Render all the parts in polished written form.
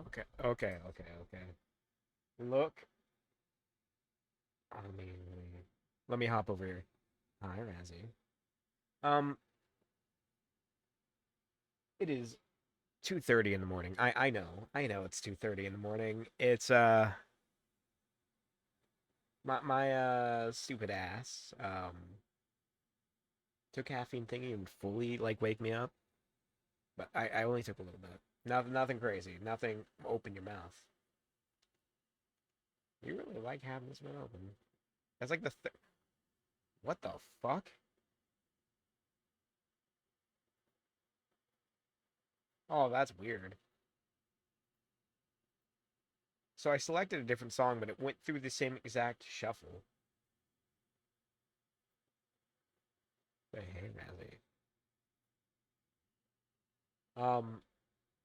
Okay, okay, okay, okay. Look, let me hop over here. Hi, Razzie. Um, it is 2:30 in the morning. I know it's 2:30 in the morning. It's my stupid ass took caffeine thingy and fully like wake me up, but I only took a little bit. Nothing crazy. Nothing. Open your mouth. You really like having this one open. That's like what the fuck? Oh, that's weird. So I selected a different song, but it went through the same exact shuffle. But hey, Razzie.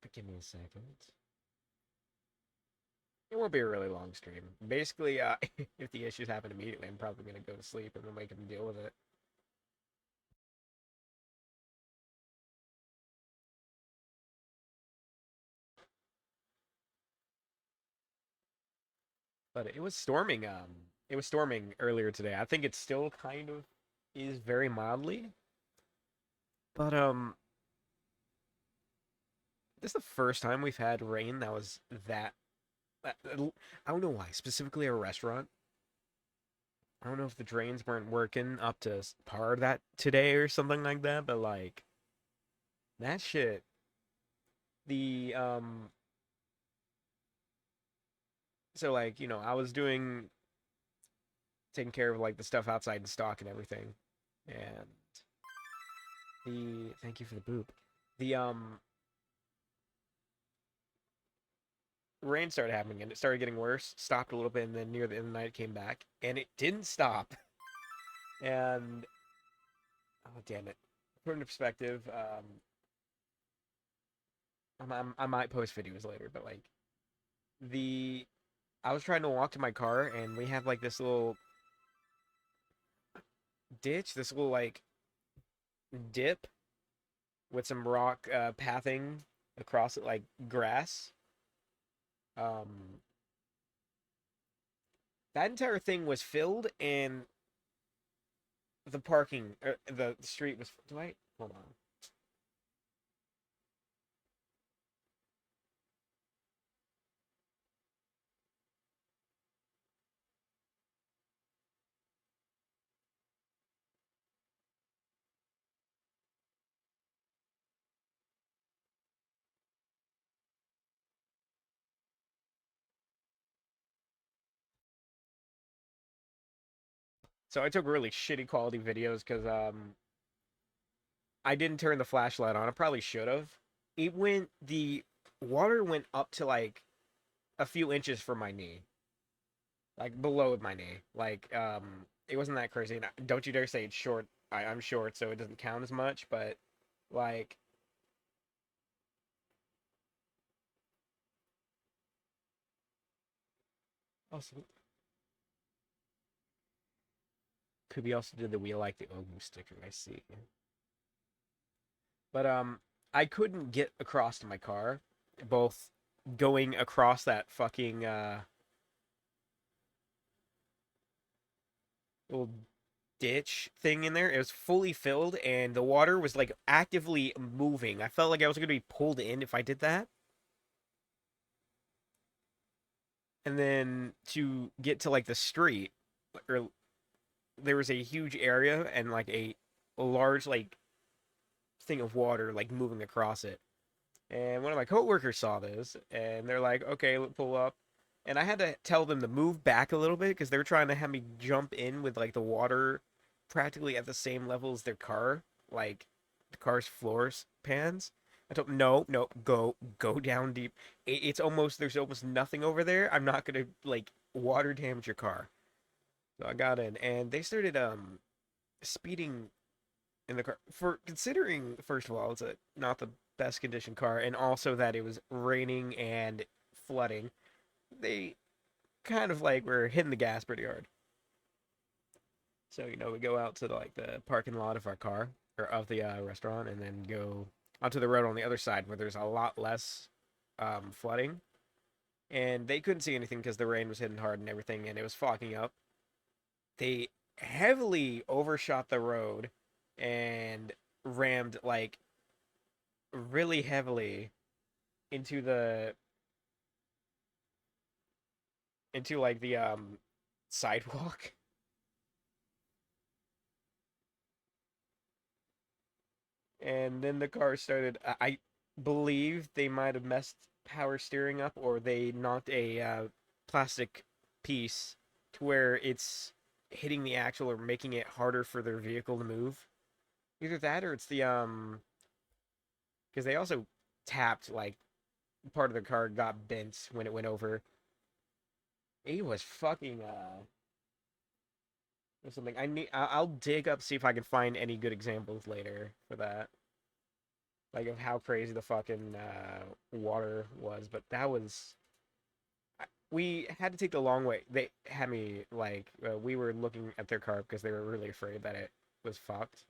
But give me a second. It won't be a really long stream. Basically, if the issues happen immediately, I'm probably gonna go to sleep and then we can deal with it. But it was storming. It was storming earlier today. I think it still kind of is very mildly. But this is the first time we've had rain that was that. I don't know why. Specifically, a restaurant. I don't know if the drains weren't working up to par that today or something like that. But like that shit. The So like I was doing taking care of like the stuff outside in stock and everything, and the thank you for the boop. The rain started happening and it started getting worse. Stopped a little bit and then near the end of the night it came back and it didn't stop. And oh damn it, put into perspective. I might post videos later, but like the I was trying to walk to my car and we have like this little ditch, this little like dip with some rock pathing across it like grass. Um, that entire thing was filled, and the parking, the street was. Do I hold on? So I took really shitty quality videos because I didn't turn the flashlight on. I probably should have. The water went up to like a few inches from my knee, like below my knee. Like it wasn't that crazy. And don't you dare say it's short. I'm short, so it doesn't count as much. But like, also could be also did the we like the Ogu sticker. I see. But I couldn't get across to my car, both going across that fucking little ditch thing in there. It was fully filled and the water was like actively moving. I felt like I was going to be pulled in if I did that. And then to get to like the street, or there was a huge area and like a large like thing of water like moving across it. And one of my coworkers saw this, and they're like, "Okay, pull up." And I had to tell them to move back a little bit because they were trying to have me jump in with like the water practically at the same level as their car, like the car's floors pans. I told them, no, no, go down deep. It's almost there's almost nothing over there. I'm not gonna like water damage your car. So I got in, and they started speeding in the car for considering first of all it's not the best condition car and also that it was raining and flooding. They kind of like were hitting the gas pretty hard. So we go out to like the parking lot of our car or of the restaurant and then go onto the road on the other side where there's a lot less flooding. and they couldn't see anything because the rain was hitting hard and everything, and it was fogging up. They heavily overshot the road and rammed like really heavily into the into like the sidewalk. And then the car started. I believe they might have messed power steering up, or they knocked a plastic piece to where it's hitting the axle or making it harder for their vehicle to move. Either that or it's the because they also tapped like part of the car got bent when it went over. It was fucking or something. I'll dig up see if I can find any good examples later for that. Like of how crazy the fucking water was, but that was we had to take the long way. They had me like we were looking at their car because they were really afraid that it was fucked.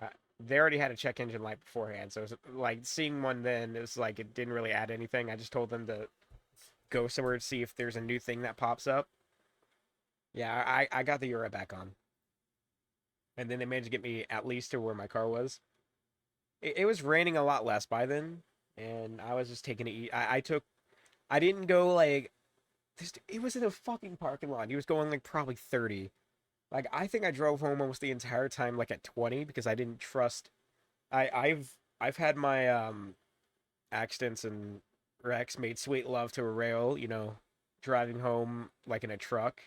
Uh, they already had a check engine light beforehand, so it was, like seeing one then it was like it didn't really add anything. I just told them to go somewhere to see if there's a new thing that pops up. Yeah, I got the Euro back on, and then they managed to get me at least to where my car was. It was raining a lot less by then, and I was just taking it. I didn't go like this. It was in a fucking parking lot. He was going like probably 30. Like I think I drove home almost the entire time like at 20 because I didn't trust. I've had my accidents and wrecks made sweet love to a rail. Driving home like in a truck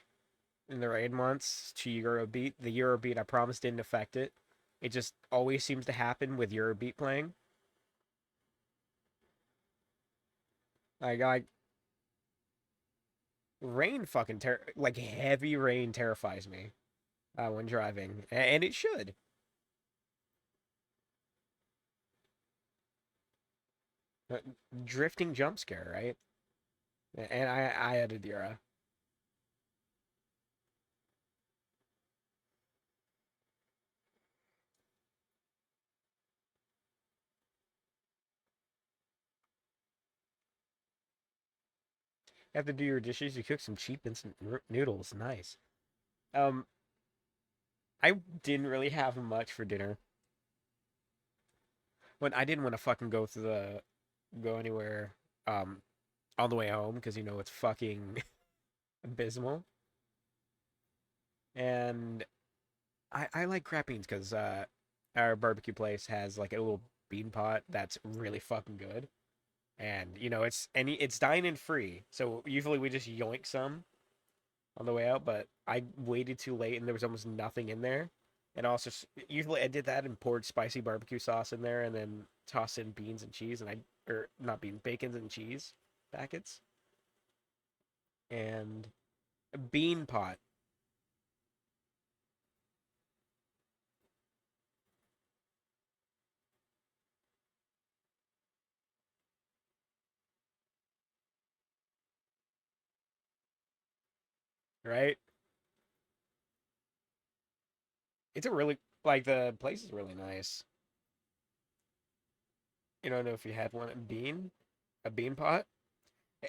in the rain once to Eurobeat. The Eurobeat I promise didn't affect it. It just always seems to happen with Eurobeat playing. Like rain fucking like heavy rain terrifies me when driving, and it should. Uh, Drifting jump scare, right? And I had a Dira. You have to do your dishes. You cook some cheap instant noodles. Nice. Um, I didn't really have much for dinner, but I didn't want to fucking go anywhere on the way home because it's fucking abysmal. And I like crab beans because our barbecue place has like a little bean pot that's really fucking good. And it's dine-in free, so usually we just yoink some on the way out. But I waited too late, and there was almost nothing in there. And also, usually I did that and poured spicy barbecue sauce in there, and then tossed in beans and cheese, or not beans, bacon and cheese packets, and a bean pot, right? It's a really like the place is really nice. You don't know if you had one a bean pot.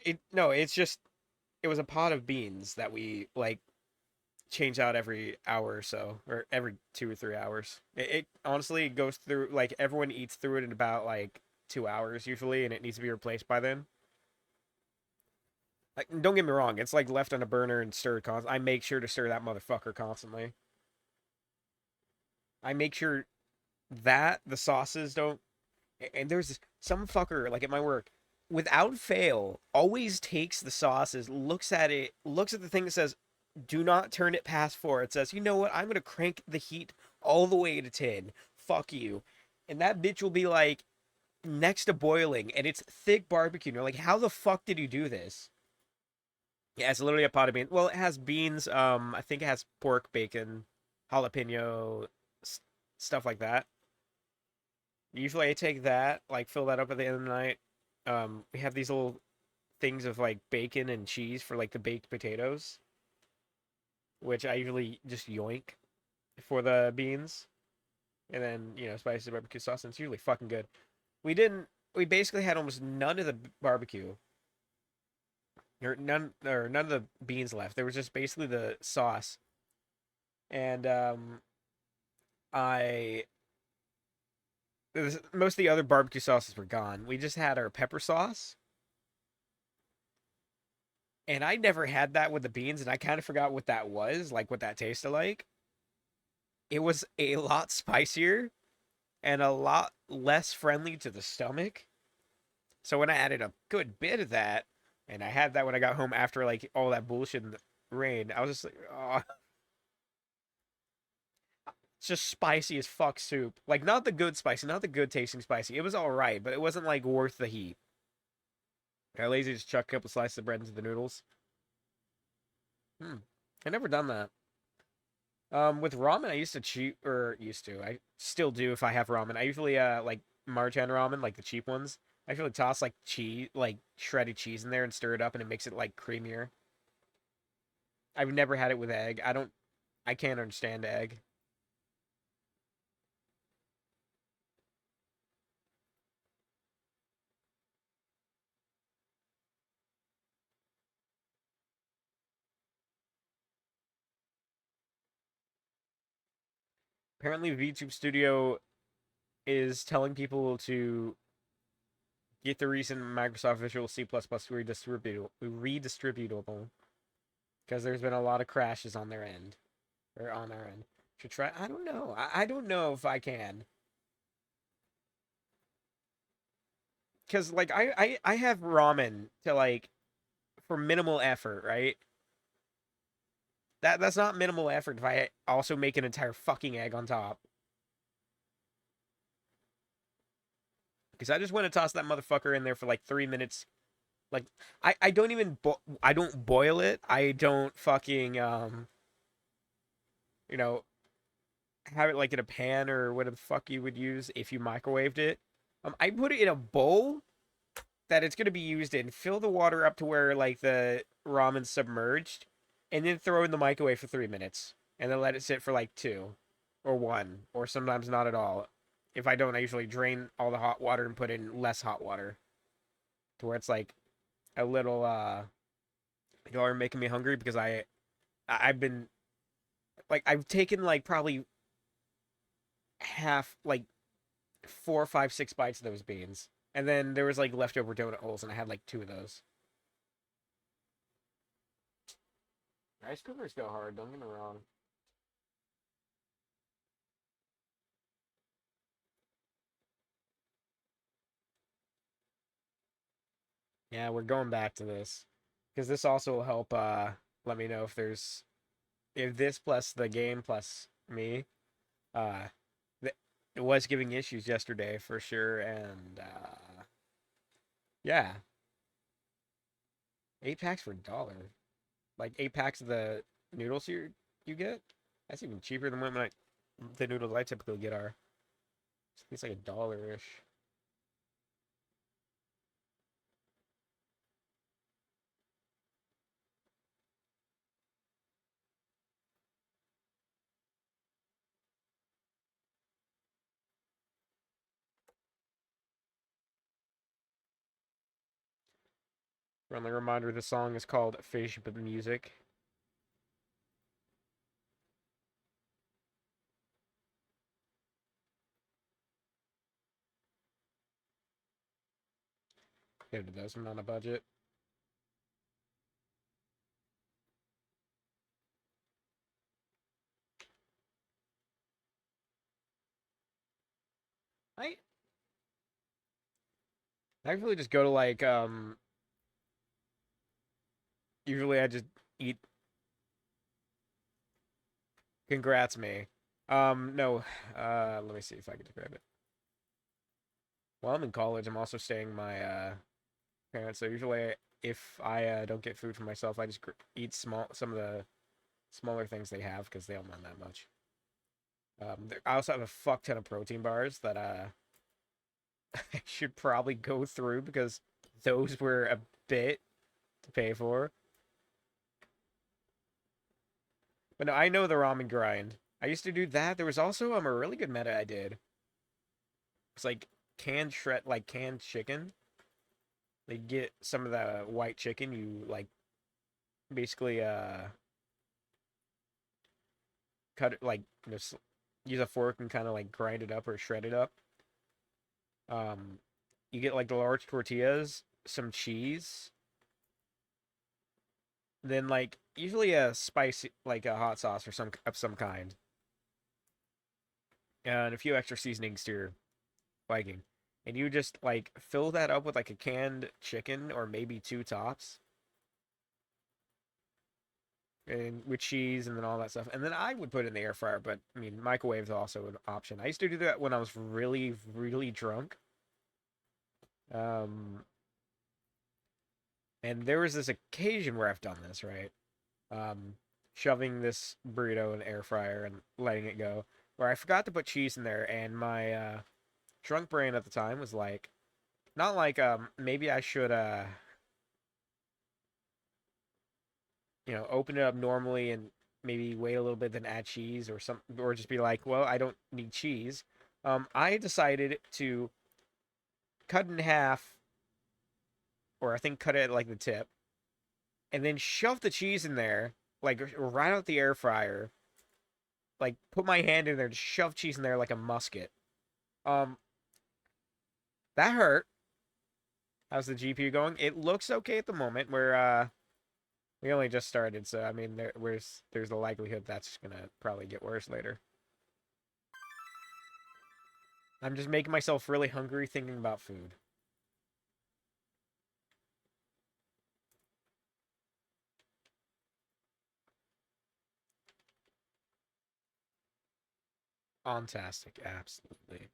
It no, it's just it was a pot of beans that we like change out every hour or so, or every 2 or 3 hours. It honestly goes through like everyone eats through it in about like 2 hours usually, and it needs to be replaced by then. Like, don't get me wrong, it's like left on a burner and stirred constantly. I make sure to stir that motherfucker constantly. I make sure that the sauces don't. And there's some fucker like at my work, without fail, always takes the sauces, looks at it, looks at the thing that says do not turn it past 4. It says, you know what? I'm gonna crank the heat all the way to 10. Fuck you. And that bitch will be like next to boiling, and it's thick barbecue. And you're like, how the fuck did you do this? Yeah, it's literally a pot of beans. Well, it has beans. I think it has pork, bacon, jalapeno, s- stuff like that. Usually, I take that, like, fill that up at the end of the night. We have these little things of like bacon and cheese for like the baked potatoes, which I usually just yoink for the beans, and then spicy barbecue sauce, and it's usually fucking good. We didn't. we basically had almost none of the barbecue, or none of the beans left. There was just basically the sauce, and I most of the other barbecue sauces were gone. We just had our pepper sauce, and I never had that with the beans, and I kind of forgot what that was, like what that tasted like. It was a lot spicier and a lot less friendly to the stomach. So when I added a good bit of that, and I had that when I got home after like all that bullshit in the rain, I was just like, oh, it's just spicy as fuck soup. Like not the good spicy, not the good tasting spicy. It was all right, but it wasn't like worth the heat. I lazy just chuck a couple slices of bread into the noodles. Hmm. I never done that. With ramen, I used to cheat, or used to. I still do if I have ramen. I usually like Marjan ramen, like the cheap ones. I usually toss like cheese, like shredded cheese in there and stir it up, and it makes it like creamier. I've never had it with egg. I can't understand egg. Apparently, VTube Studio is telling people to get the recent Microsoft Visual C++ redistributable because there's been a lot of crashes on their end or on our end. Should try. I don't know. I don't know if I can because like I have ramen to like for minimal effort, right? That's not minimal effort if I also make an entire fucking egg on top. Because I just want to toss that motherfucker in there for like 3 minutes. Like I don't even I don't boil it. I don't fucking you know have it like in a pan or whatever the fuck you would use if you microwaved it. I put it in a bowl that it's gonna be used in. Fill the water up to where like the ramen's submerged, and then throw in the microwave for 3 minutes, and then let it sit for like two, or one, or sometimes not at all. If I don't, I usually drain all the hot water and put in less hot water to where it's like a little. You are making me hungry because I've been like I've taken like probably half like 4, 5, 6 bites of those beans. And then there was like leftover donut holes, and I had like two of those. Rice cookers go hard, don't get me wrong. Yeah, we're going back to this. Because this also will help let me know if there's if this plus the game plus me, uh it was giving issues yesterday for sure, and yeah. 8 packs for $1. Like 8 packs of the noodles you get? That's even cheaper than what the noodles I typically get are. It's like $1-ish. Friendly reminder: the song is called "Fish But Music." It does not on a budget. I I really just go to like usually I just eat. Congrats me. No. Let me see if I can describe it. While I'm in college, I'm also staying with my parents. So usually, if I don't get food for myself, I just eat some of the smaller things they have because they don't mind that much. I also have a fuck ton of protein bars that I should probably go through because those were a bit to pay for. But no, I know the ramen grind. I used to do that. There was also a really good meta I did. It's like canned chicken. They get some of the white chicken. You like basically cut it like use a fork and kind of like grind it up or shred it up. You get like the large tortillas, some cheese, then like usually a spicy like a hot sauce or some of some kind, and a few extra seasonings to your liking. And you just like fill that up with like a canned chicken or maybe two tops, and with cheese and then all that stuff. And then I would put it in the air fryer, but I mean microwave is also an option. I used to do that when I was really really drunk. Um, and there was this occasion where I've done this, right? Um, Shoving this burrito in the air fryer and letting it go. Where I forgot to put cheese in there, and my drunk brain at the time was like, not like maybe I should open it up normally and maybe wait a little bit then add cheese or some or just be like, well, I don't need cheese. I decided to cut in half, or I think cut it at like the tip, and then shove the cheese in there, like right out the air fryer. Like put my hand in there to shove cheese in there like a musket. Um, that hurt. How's the GPU going? It looks okay at the moment. We only just started, so I mean there's the likelihood that's gonna probably get worse later. I'm just making myself really hungry thinking about food. Fantastic, absolutely.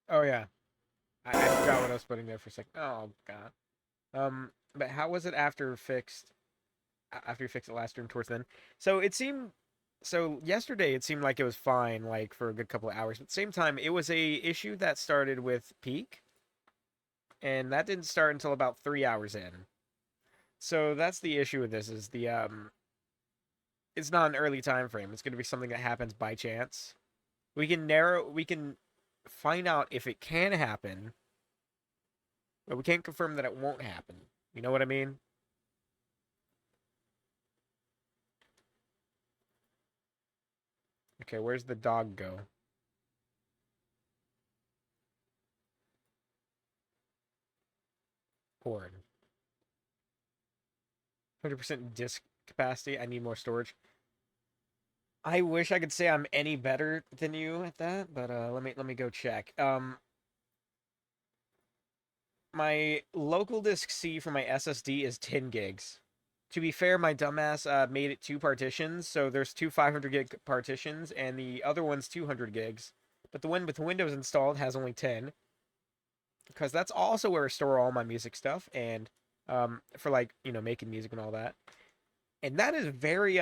Oh yeah, I forgot what I was putting there for a second. Oh god. But how was it after you fixed it last stream towards then? So it seemed so yesterday it seemed like it was fine, like for a good couple of hours. But at the same time, it was a issue that started with peak, and that didn't start until about 3 hours in. So that's the issue with this is the it's not an early time frame. It's gonna be something that happens by chance. We can find out if it can happen, but we can't confirm that it won't happen. You know what I mean? Okay, where's the dog go? Horn. 100% disk capacity. I need more storage. I wish I could say I'm any better than you at that, but let me go check. My local disk C for my SSD is 10 gigs. To be fair, my dumbass made it two partitions, so there's two 500 gig partitions, and the other one's 200 gigs. But the one with Windows installed has only 10, because that's also where I store all my music stuff, and for like making music and all that. And that is very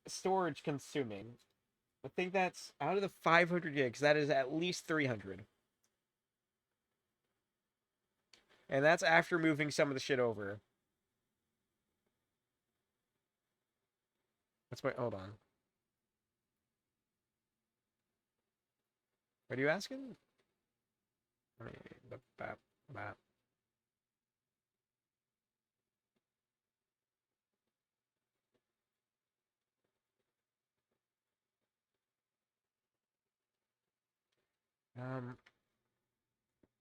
storage consuming. I think that's out of the 500 gigs, that is at least 300. And that's after moving some of the shit over. That's my hold on. What are you asking? Um,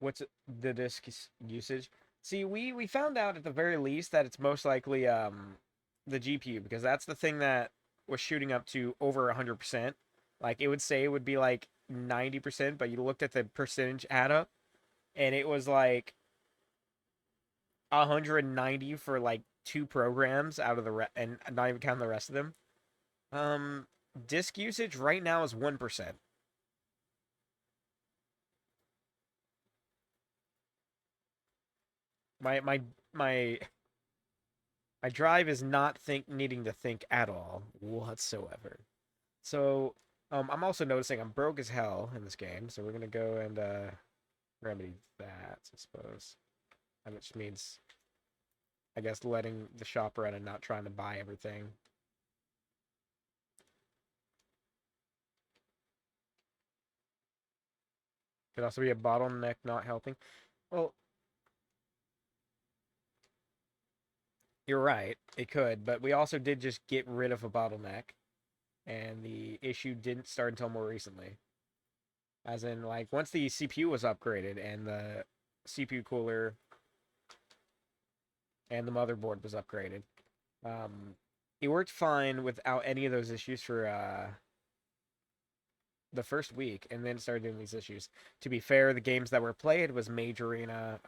what's the disk usage? See, we found out at the very least that it's most likely the GPU because that's the thing that was shooting up to over 100%. Like it would say it would be like 90%, but you looked at the percentage add up and it was like 190 for like two programs out of and not even counting the rest of them. Um, Disk usage right now is 1%. My my my my drive is not needing to think at all whatsoever. So, I'm also noticing I'm broke as hell in this game, so we're gonna go and remedy that, I suppose. which means, I guess, letting the shop run and not trying to buy everything. Could also be a bottleneck not helping. Well, you're right, it could, but we also did just get rid of a bottleneck, and the issue didn't start until more recently. As in, like, once the CPU was upgraded and the CPU cooler and the motherboard was upgraded, it worked fine without any of those issues for the first week, and then it started doing these issues. To be fair, the games that were played was Mage Arena,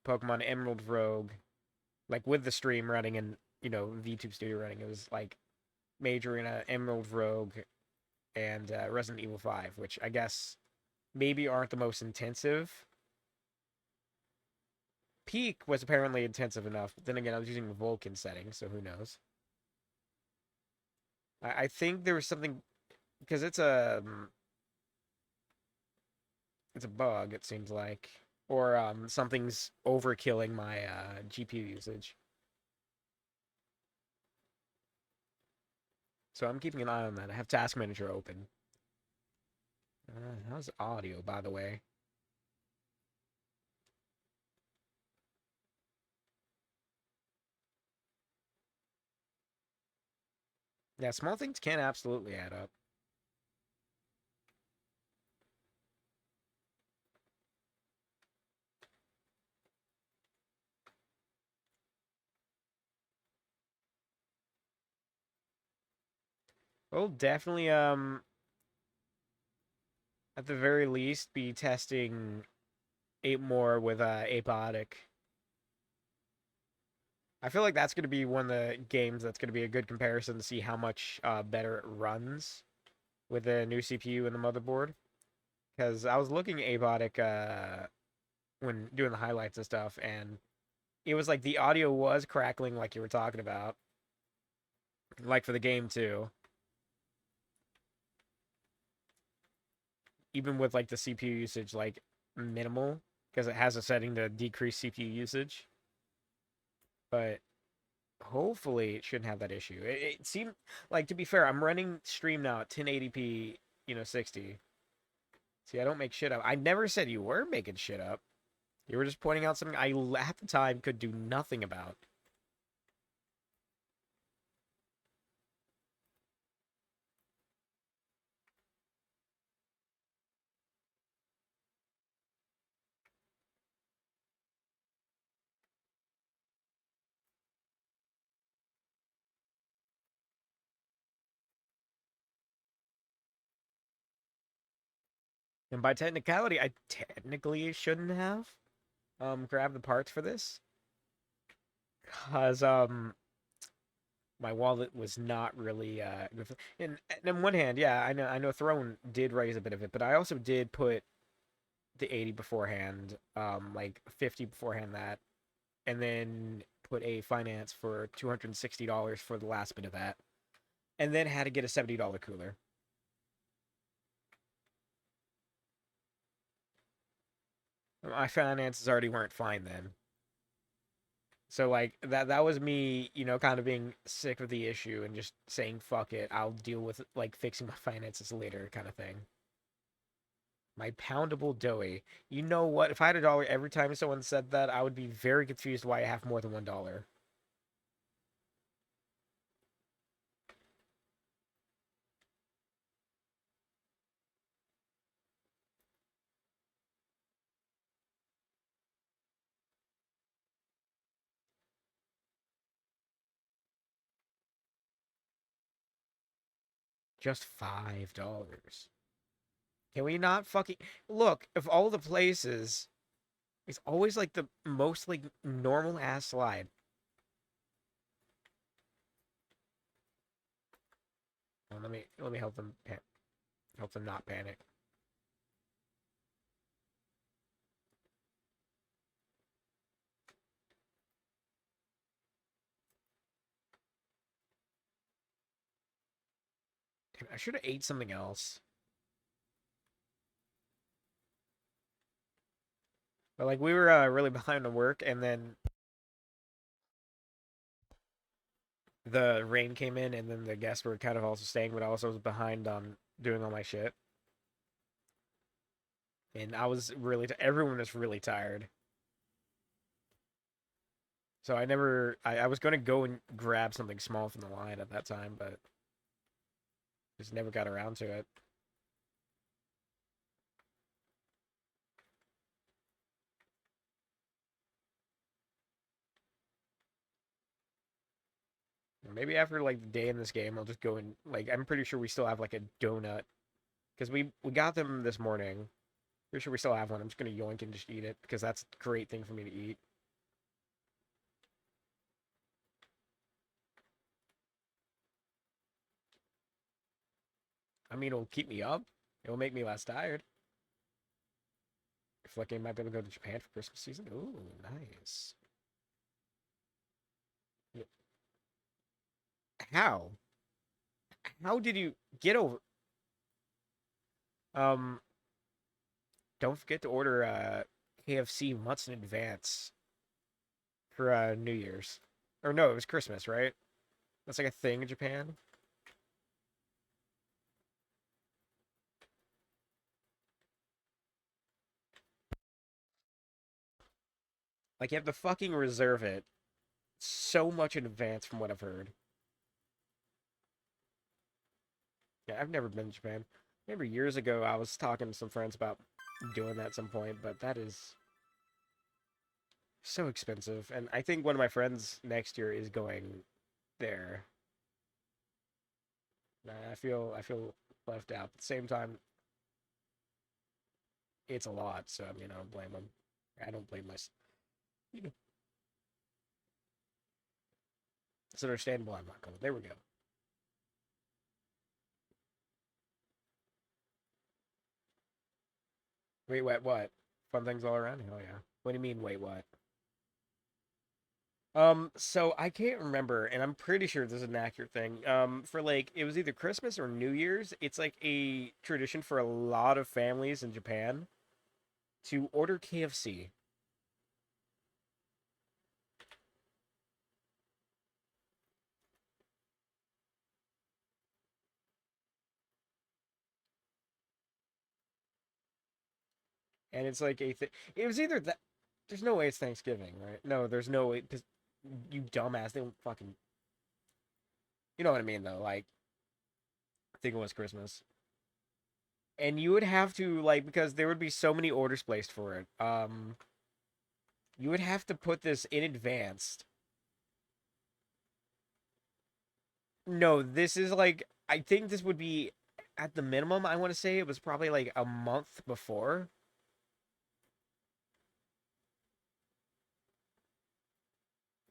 Pokemon Emerald Rogue, like with the stream running and VTube Studio running. It was like Mage Arena, Emerald Rogue, and Resident Evil 5, which I guess maybe aren't the most intensive. Peak was apparently intensive enough, but then again, I was using the Vulcan setting, so who knows. I think there was something because it's a bug. It seems like, or something's overkilling my GPU usage. So I'm keeping an eye on that. I have Task Manager open. How's audio, by the way? Yeah, small things can absolutely add up. We'll definitely at the very least be testing 8 more with Apodic. I feel like that's going to be one of the games that's going to be a good comparison to see how much better it runs with the new CPU and the motherboard. Because I was looking at Apodic when doing the highlights and stuff, and it was like the audio was crackling like you were talking about, like for the game too. Even with like the CPU usage like minimal, because it has a setting to decrease CPU usage. But hopefully it shouldn't have that issue. It seemed like, to be fair, I'm running stream now at 1080p, 60. See, I don't make shit up. I never said you were making shit up. You were just pointing out something I at the time could do nothing about. And by technicality, I technically shouldn't have grabbed the parts for this. Cause my wallet was not really and on one hand, yeah, I know Throne did raise a bit of it, but I also did put the 80 beforehand, like 50 beforehand that, and then put a finance for $260 for the last bit of that, and then had to get a $70 cooler. My finances already weren't fine then. So like that was me, kind of being sick of the issue and just saying fuck it, I'll deal with like fixing my finances later kind of thing. My poundable doughy. You know what? If I had a dollar every time someone said that, I would be very confused why I have more than $1. Just $5. Can we not fucking look? Of all the places, it's always like the most like normal ass slide. Well, let me help them not panic. Damn, I should have ate something else. But like we were really behind on work, and then the rain came in, and then the guests were kind of also staying, but I also was behind on doing all my shit, and I was really everyone was really tired. So I never I was going to go and grab something small from the line at that time, but just never got around to it. Maybe after like the day in this game, I'll just go and like I'm pretty sure we still have like a donut because we got them this morning. Pretty sure we still have one. I'm just gonna yoink and just eat it because that's a great thing for me to eat. I mean, it'll keep me up. It'll make me less tired. If like I might be able to go to Japan for Christmas season. Ooh, nice. Yeah. How? How did you get over? Um, don't forget to order KFC months in advance for New Year's. Or no, it was Christmas, right? That's like a thing in Japan. Like you have to fucking reserve it so much in advance from what I've heard. Yeah, I've never been to Japan. Maybe years ago I was talking to some friends about doing that at some point, but that is so expensive. And I think one of my friends next year is going there. I feel left out. At the same time, it's a lot, so I mean I don't blame them. I don't blame myself. You know, it's understandable. I'm not going. There we go. Wait, what? Fun things all around? Hell yeah. What do you mean? Wait, what? So I can't remember, and I'm pretty sure this is an accurate thing. For like it was either Christmas or New Year's. It's like a tradition for a lot of families in Japan to order KFC. And it's like it was either that there's no way it's Thanksgiving, right? No, there's no way because you dumbass, they don't fucking you know what I mean though. Like I think it was Christmas. And you would have to like because there would be so many orders placed for it. You would have to put this in advance. No, this is like I think this would be at the minimum. I want to say it was probably like a month before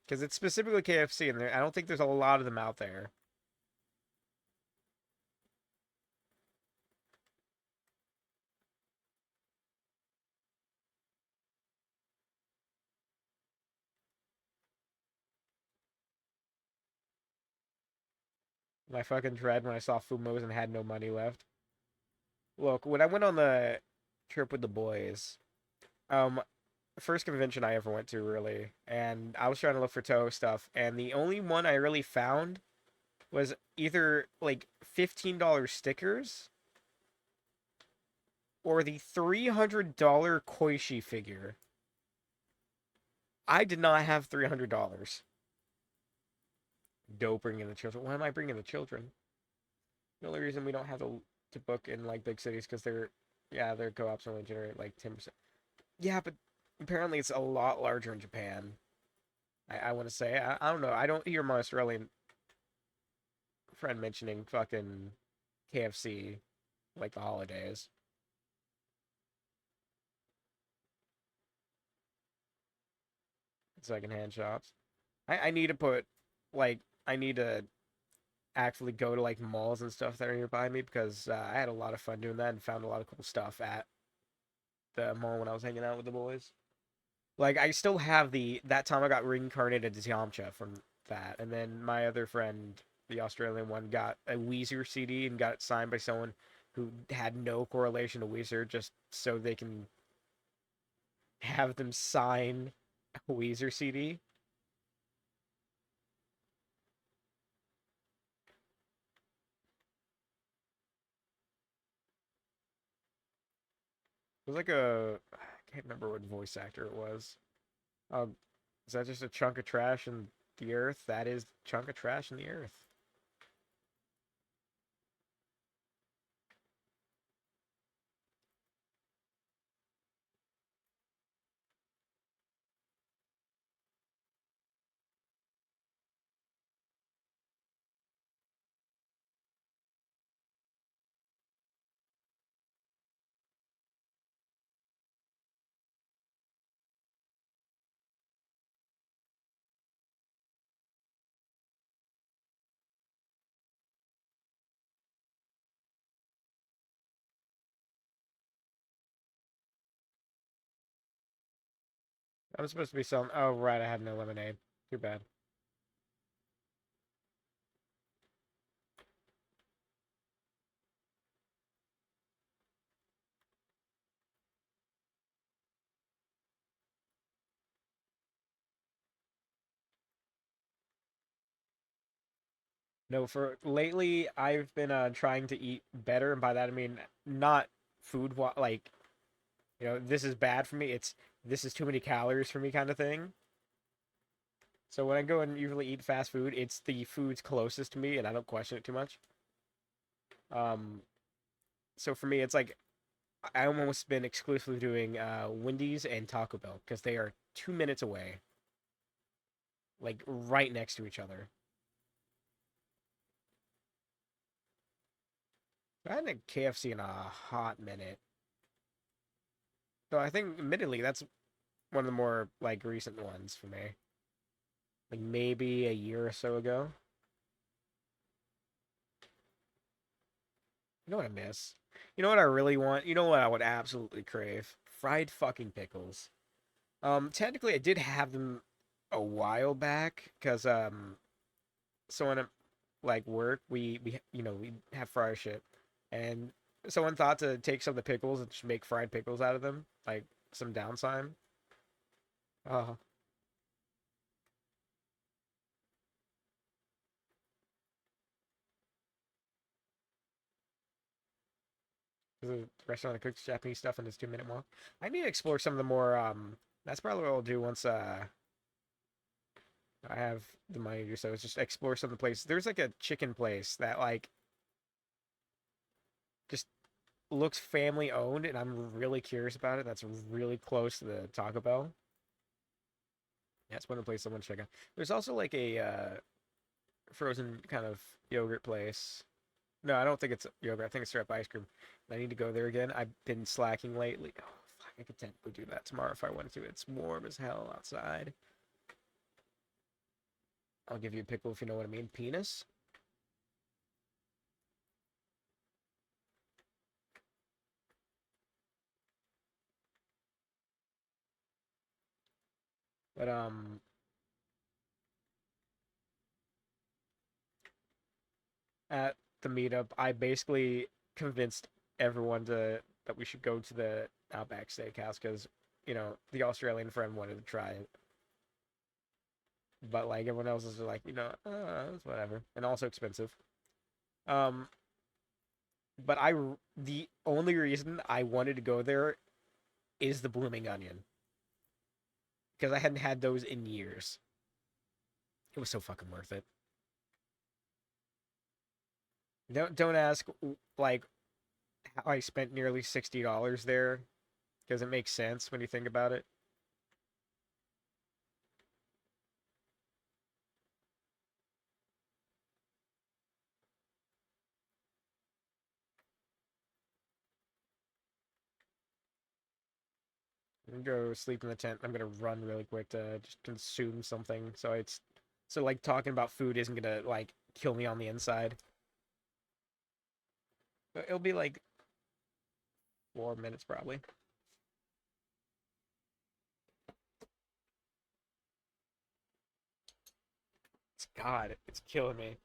because it's specifically KFC, and I don't think there's a lot of them out there. My fucking dread when I saw Fumos and had no money left. Look, when I went on the trip with the boys, um, first convention I ever went to really, and I was trying to look for Toho stuff, and the only one I really found was either like $15 stickers or the $300 Koishi figure. I did not have $300. Dope bringing the children. Why am I bringing the children? The only reason we don't have to book in like big cities because yeah, their co-ops only generate like 10%. Yeah, but apparently it's a lot larger in Japan. I want to say I don't know. I don't hear my Australian friend mentioning fucking KFC like the holidays. Secondhand shops. I need to put like I need to actually go to like malls and stuff that are nearby me because I had a lot of fun doing that and found a lot of cool stuff at the mall when I was hanging out with the boys. Like I still have the that time I got reincarnated as Yamcha from that, and then my other friend, the Australian one, got a Weezer CD and got it signed by someone who had no correlation to Weezer, just so they can have them sign a Weezer CD. It was like I can't remember what voice actor it was. Um, is that just a chunk of trash in the earth? That is a chunk of trash in the earth. I'm supposed to be selling. Oh, right, I have no lemonade. Too bad. No, for lately I've been trying to eat better, and by that I mean not like this is bad for me. It's this is too many calories for me kind of thing. So when I go and usually eat fast food, it's the foods closest to me, and I don't question it too much. Um, so for me, it's like I almost been exclusively doing Wendy's and Taco Bell because they are 2 minutes away, like right next to each other. I had a KFC in a hot minute, so I think admittedly that's one of the more like recent ones for me. Like maybe a year or so ago. You know what I miss? You know what I really want? You know what I would absolutely crave? Fried fucking pickles. Technically I did have them a while back because someone at like work we have fryer shit and someone thought to take some of the pickles and just make fried pickles out of them like some downtime. Uh, the restaurant that cooks Japanese stuff in this 2 minute walk. I need to explore some of the more that's probably what I'll do once I have the money to do so. Is just explore some of the places. There's like a chicken place that like just looks family owned, and I'm really curious about it. That's really close to the Taco Bell. That's one of the places I want to check out. There's also like a frozen kind of yogurt place. No, I don't think it's yogurt. I think it's straight up ice cream. I need to go there again. I've been slacking lately. Oh, fuck, I could technically do that tomorrow if I wanted to. It's warm as hell outside. I'll give you a pickle if you know what I mean. Penis. But at the meetup, I basically convinced everyone to that we should go to the Outback Steakhouse because the Australian friend wanted to try it, but like everyone else is like it's whatever and also expensive. Um, but the only reason I wanted to go there is the blooming onion because I hadn't had those in years. It was so fucking worth it. Don't ask like how I spent nearly $60 there because it makes sense when you think about it. I'm gonna go sleep in the tent. I'm gonna run really quick to just consume something. So like talking about food isn't gonna like kill me on the inside. It'll be like 4 minutes probably. God, it's killing me.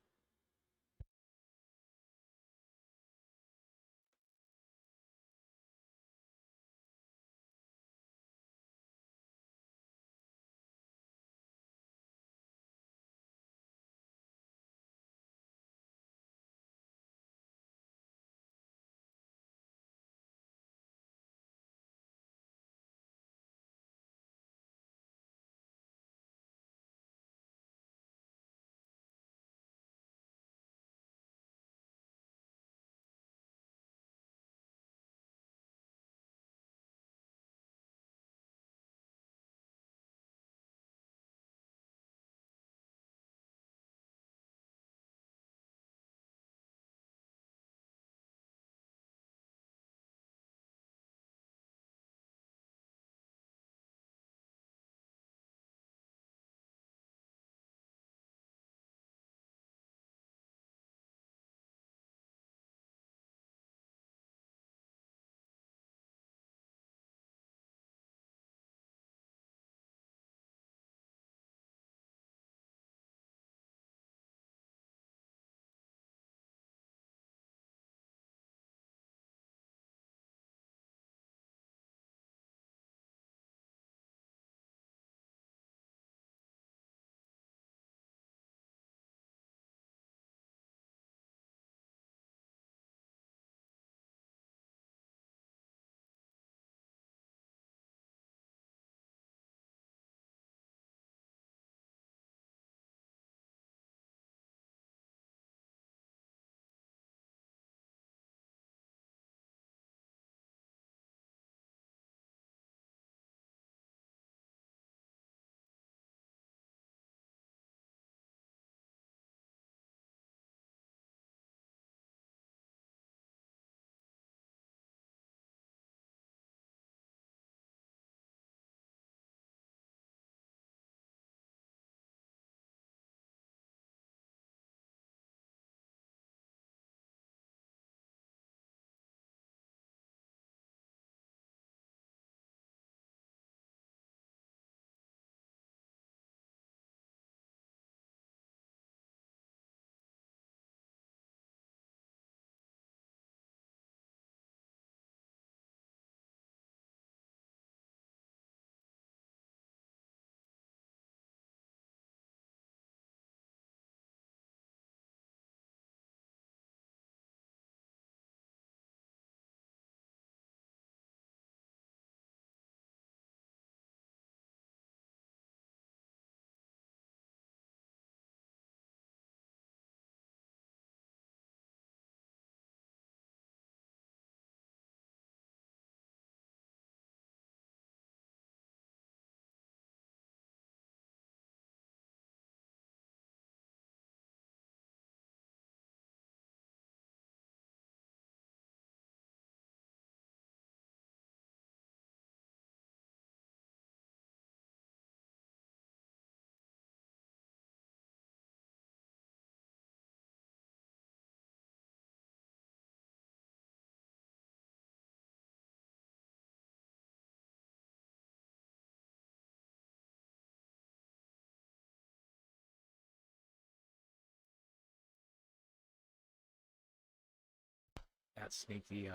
Got Snake the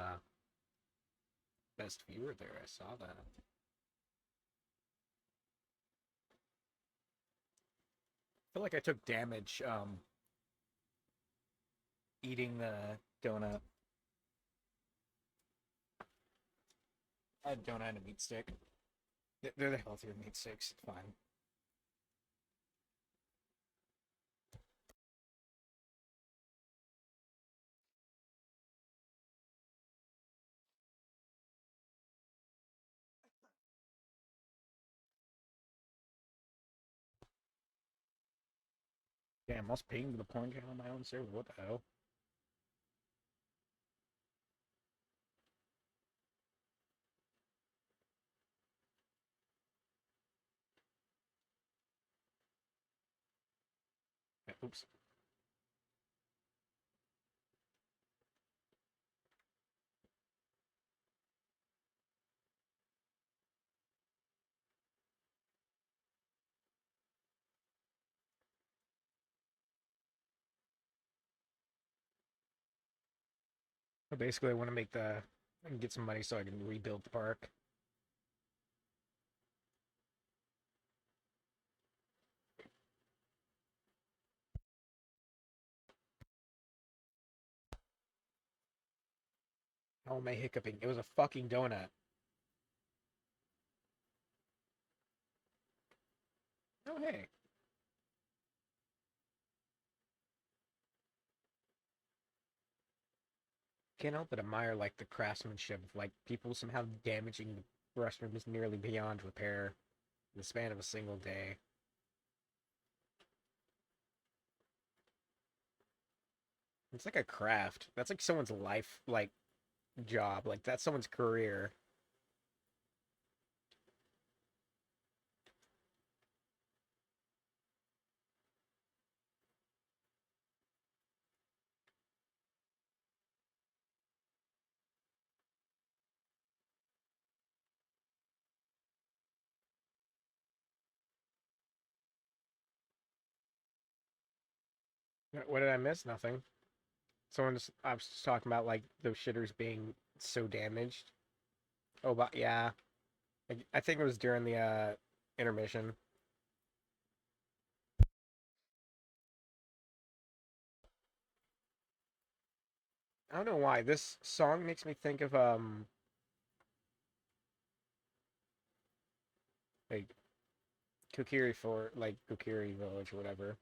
best viewer there. I saw that. I feel like I took damage eating the donut. I had a donut and a meat stick. They're the healthier meat sticks. It's fine. Damn, I was paying the porn channel on my own server. What the hell? Oops. But basically, I want to make the I can get some money so I can rebuild the park. How am I hiccuping? It was a fucking donut. Oh hey. Can't help but admire like the craftsmanship of like people somehow damaging the restrooms nearly beyond repair in the span of a single day. It's like a craft. That's like someone's life like job. Like that's someone's career. What did I miss? Nothing. I was just talking about like those shitters being so damaged. Oh, but yeah, I think it was during the intermission. I don't know why this song makes me think of like Kokiri Village or whatever.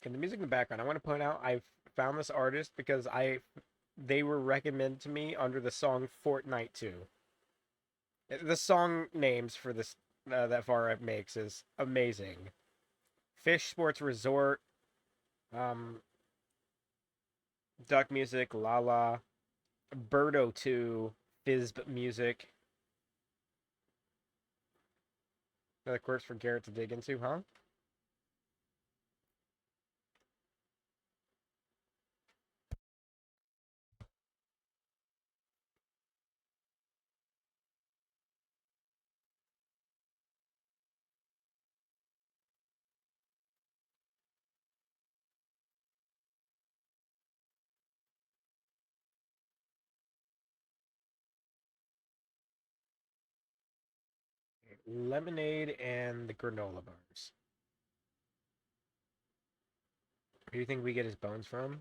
And the music in the background, I want to point out I've found this artist because I they were recommended to me under the song Fortnite 2. The song names for this that Vara makes is amazing. Fish Sports Resort, um, Duck Music, Lala, Birdo 2, Fizb Music. Another course for Garrett to dig into, huh? Lemonade and the granola bars. Who do you think we get his bones from?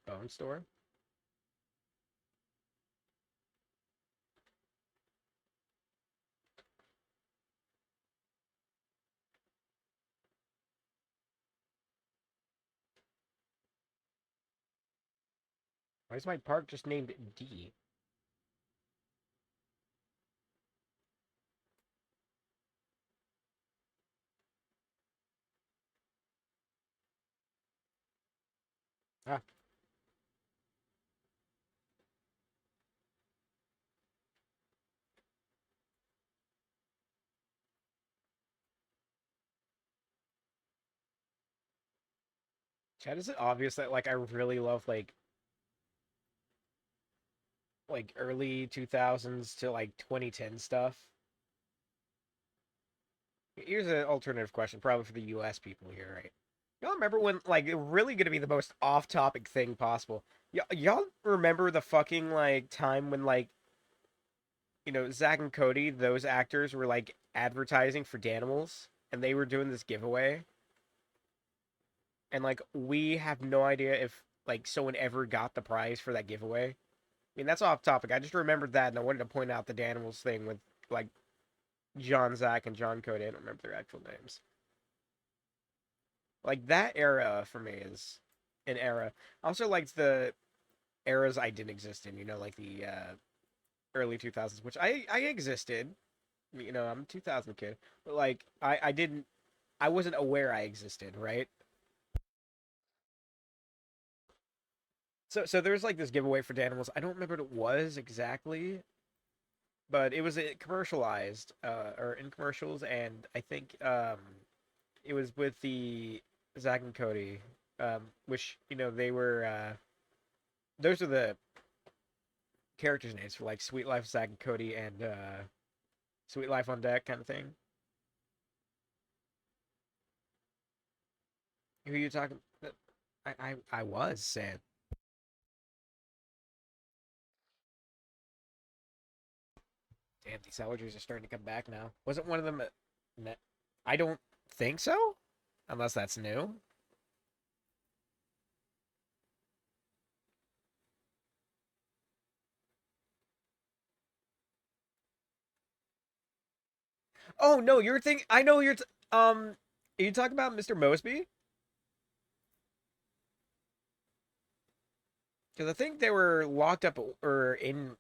Bone store? Why is my park just named D? Ah, Chad, is it obvious that like I really love like early 2000s to like 2010 stuff? Here's an alternative question, probably for the U.S. people here, right? Y'all remember when, like, really gonna be the most off-topic thing possible? Y'all remember the fucking like time when like Zach and Cody, those actors were like advertising for Danimals, and they were doing this giveaway, and like we have no idea if like someone ever got the prize for that giveaway. I mean, that's off topic. I just remembered that, and I wanted to point out the Danimals thing with like John Zach and John Cody. I don't remember their actual names. Like that era for me is an era. I also liked the eras I didn't exist in. Like the early 2000s, which I existed. I'm a 2000 kid, but like I didn't. I wasn't aware I existed, right? So there's like this giveaway for Danimals. I don't remember what it was exactly, but it was commercialized or in commercials, and I think it was with the Zack and Cody, which they were those are the characters' names for like Sweet Life, Zack and Cody, and Sweet Life on Deck kind of thing. Who are you talking? I was sad. Damn, these allergies are starting to come back now. Wasn't one of them? I don't think so, unless that's new. Oh no, you're thinking. I know you're. Are you talking about Mr. Mosby? Because I think they were locked up or in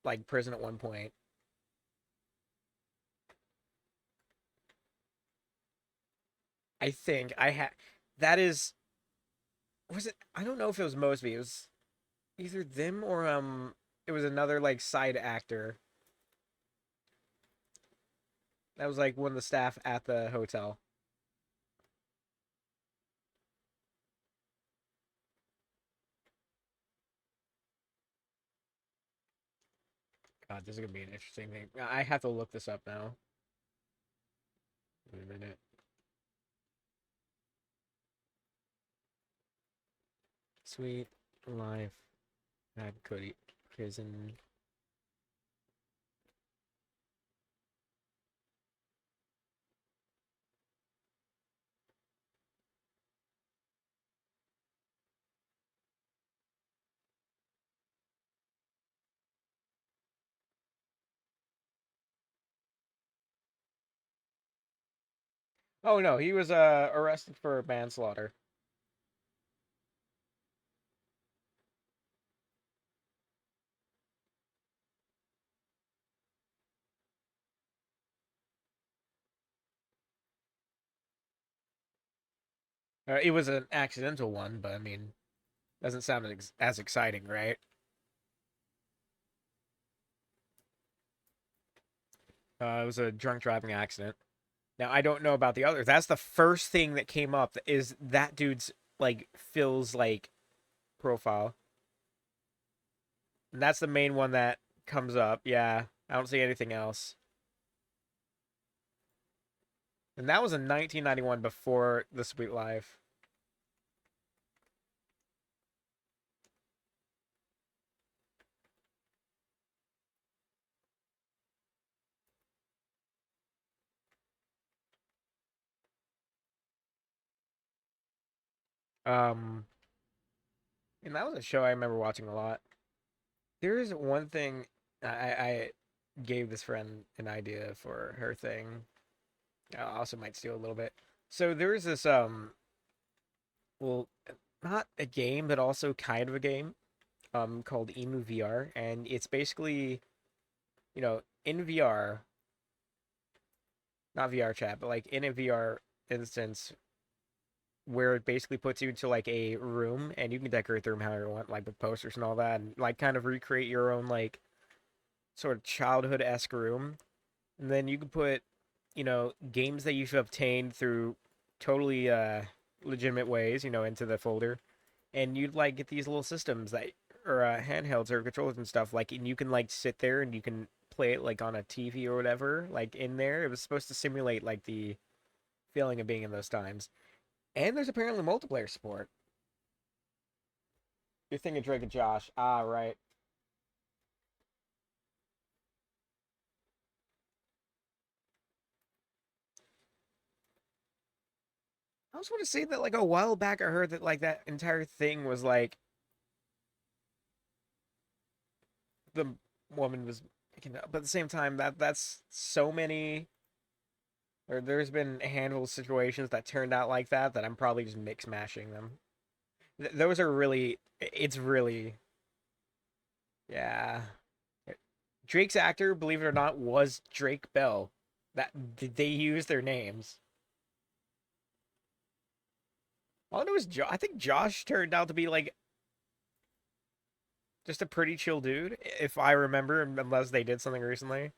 like prison at one point. I think I had. That is. Was it? I don't know if it was Mosby. It was either them or It was another like side actor that was like one of the staff at the hotel. God, this is gonna be an interesting thing. I have to look this up now. Wait a minute. Sweet life at Cody prison. Oh no, he was arrested for manslaughter. It was an accidental one, but I mean, doesn't sound as exciting, right? It was a drunk driving accident. Now I don't know about the others. That's the first thing that came up is that dude's like Phil's like profile. And that's the main one that comes up. Yeah, I don't see anything else. And that was in 1991 before The Sweet Life. Um, and that was a show I remember watching a lot. There is one thing I gave this friend an idea for her thing. I also might steal a little bit. So there's this well, not a game, but also kind of a game called Emu VR, and it's basically in VR, not VR chat, but like in a VR instance where it basically puts you into like a room and you can decorate the room however you want, like with posters and all that, and like kind of recreate your own like sort of childhood esque room. And then you can put, games that you've obtained through totally legitimate ways, into the folder. And you'd like get these little systems that or handhelds or controllers and stuff like, and you can like sit there and you can play it like on a TV or whatever, like in there. It was supposed to simulate like the feeling of being in those times. And there's apparently multiplayer support. You're thinking Drake and Josh. Ah, right. I was going to say that like a while back I heard that like that entire thing was like the woman was picking up, but at the same time that's so many or there's been a handful of situations that turned out like that I'm probably just mix mashing them. Those are really it's really yeah. Drake's actor, believe it or not, was Drake Bell. That they used their names. All I know is I think Josh turned out to be like just a pretty chill dude, if I remember, unless they did something recently.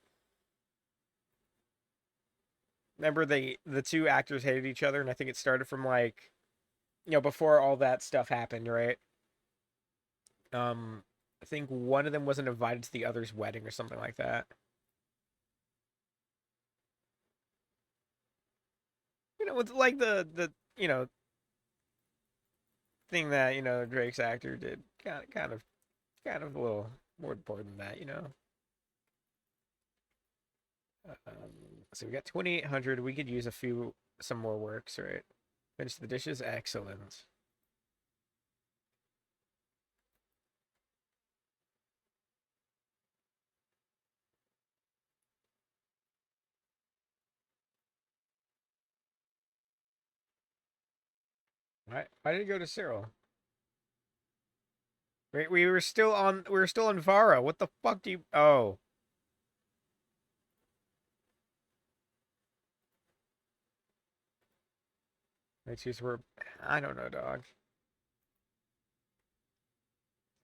Remember the two actors hated each other, and I think it started from like before all that stuff happened, right? I think one of them wasn't invited to the other's wedding or something like that. With like the thing that Drake's actor did, kind of a little more important than that. So we got 2,800. We could use some more works, right? Finish the dishes, excellent. Why did it go to Cyril? Wait, we were still on Vara. What the fuck do you? Oh, let's use were. I don't know, dog.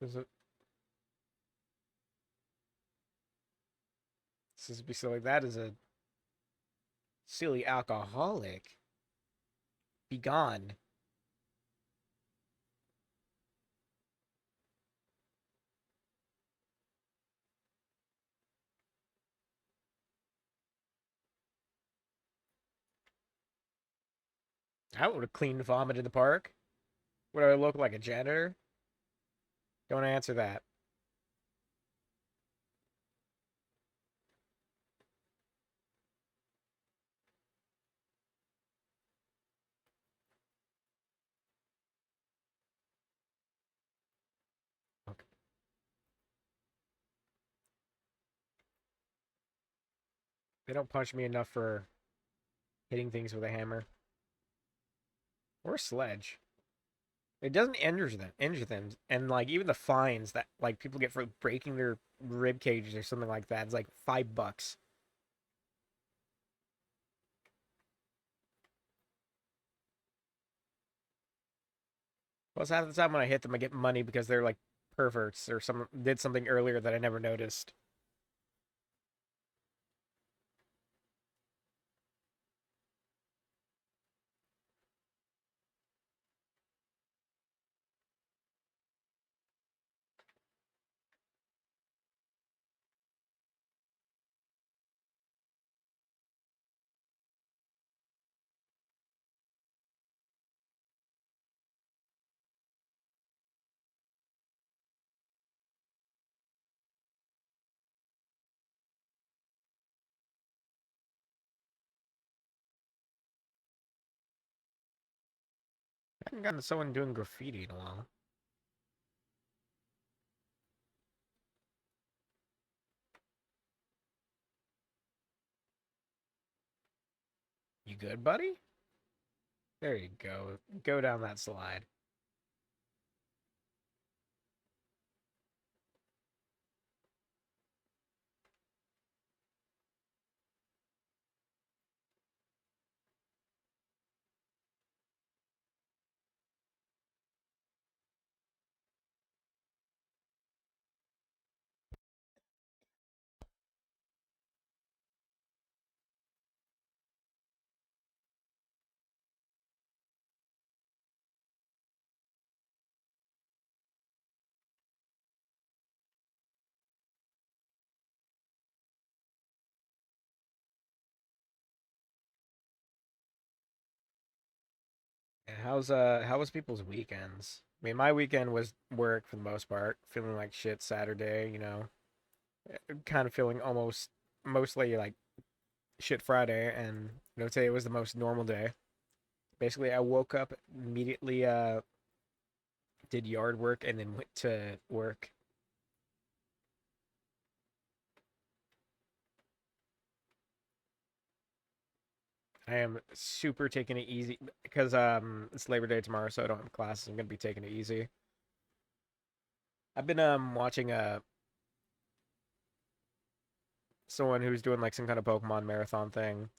This is this is be silly. That is a silly alcoholic. Be gone. I would have cleaned vomit in the park. Would I look like a janitor? Don't answer that. Okay. They don't punch me enough for hitting things with a hammer or a sledge. It doesn't injure them, and like even the fines that like people get for breaking their rib cages or something like that, it's like $5. Plus, half the time when I hit them, I get money because they're like perverts or some did something earlier that I never noticed. I haven't gotten to someone doing graffiti in a while. You good, buddy? There you go. Go down that slide. How was people's weekends? I mean, my weekend was work for the most part, feeling like shit Saturday, kind of feeling almost mostly like shit Friday, and today was the most normal day. Basically, I woke up immediately, did yard work, and then went to work. I am super taking it easy because it's Labor Day tomorrow, so I don't have classes. I'm gonna be taking it easy. I've been watching someone who's doing like some kind of Pokemon marathon thing,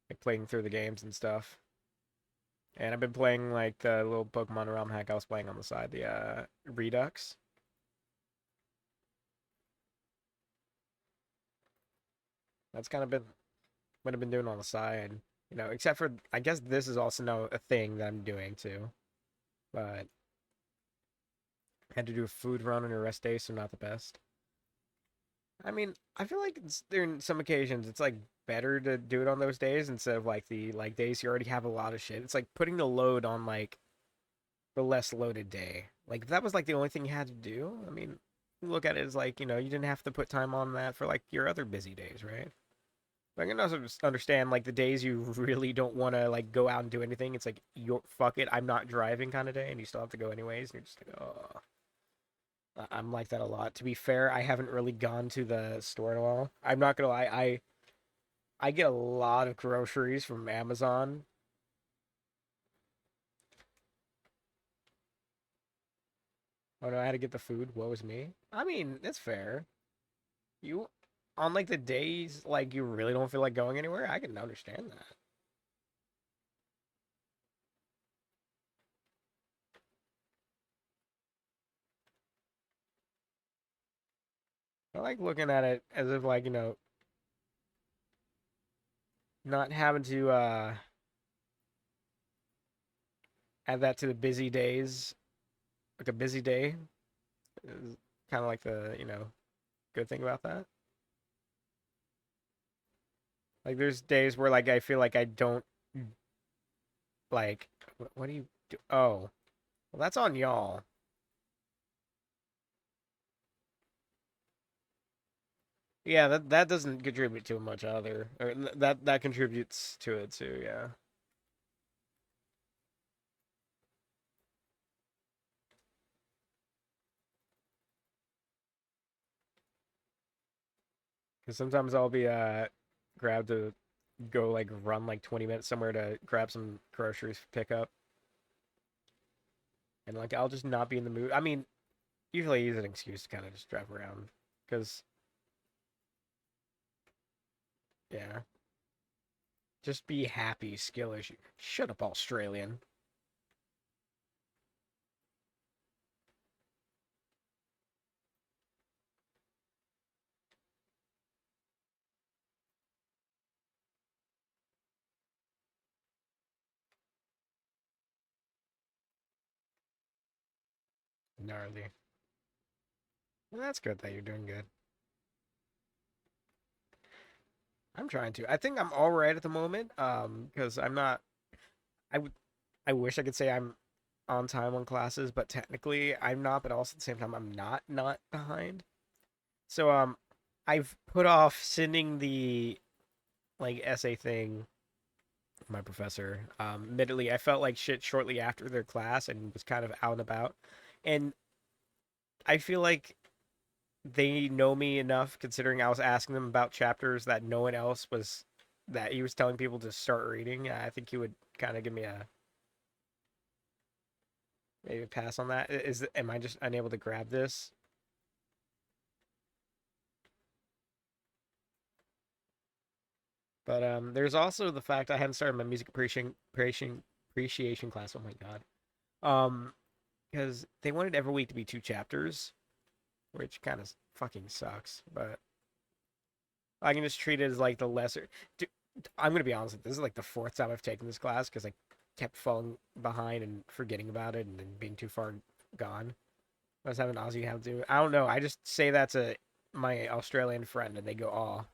like playing through the games and stuff. And I've been playing like the little Pokemon Realm hack I was playing on the side, the Redux. That's kind of been what I've been doing on the side, except for I guess this is also now a thing that I'm doing too. But I had to do a food run on a rest day, so not the best. I mean, I feel like there in some occasions it's like better to do it on those days instead of like the like days you already have a lot of shit. It's like putting the load on like the less loaded day. Like if that was like the only thing you had to do, I mean, look at it as like, you didn't have to put time on that for like your other busy days, right? But I can also just understand like the days you really don't want to like go out and do anything. It's like you're fuck it, I'm not driving kind of day, and you still have to go anyways. And you're just like, oh, I'm like that a lot. To be fair, I haven't really gone to the store in a while. I'm not gonna lie, I get a lot of groceries from Amazon. Oh no, I had to get the food. What was me? I mean, it's fair. You on like the days like you really don't feel like going anywhere, I can understand that. I like looking at it as if like, not having to add that to the busy days. Like a busy day is kind of like the, good thing about that. Like there's days where like I feel like I don't like what do you do? Oh, well that's on y'all. Yeah, that doesn't contribute too much either. Or that contributes to it too, yeah. Because sometimes I'll be grabbed to go like run like 20 minutes somewhere to grab some groceries for pickup, and like I'll just not be in the mood. I mean, usually I use an excuse to kind of just drive around because yeah, just be happy. Skill issue. Shut up, Australian. Gnarly. Well, that's good that you're doing good. I'm trying to. I think I'm all right at the moment. Because I'm not. I would. I wish I could say I'm on time on classes, but technically I'm not. But also at the same time, I'm not behind. So I've put off sending the like essay thing with my professor. Admittedly, I felt like shit shortly after their class and was kind of out and about, and I feel like they know me enough, considering I was asking them about chapters that no one else was, that he was telling people to start reading. I think he would kind of give me a maybe a pass on that. Is am I just unable to grab this? But there's also the fact I hadn't started my music appreciation class. Oh my god. Because they wanted every week to be two chapters, which kind of fucking sucks. But I can just treat it as like the lesser. Dude, I'm gonna be honest. This is like the fourth time I've taken this class because I kept falling behind and forgetting about it and then being too far gone. I was having Aussie have to. I don't know. I just say that to my Australian friend and they go, "Oh,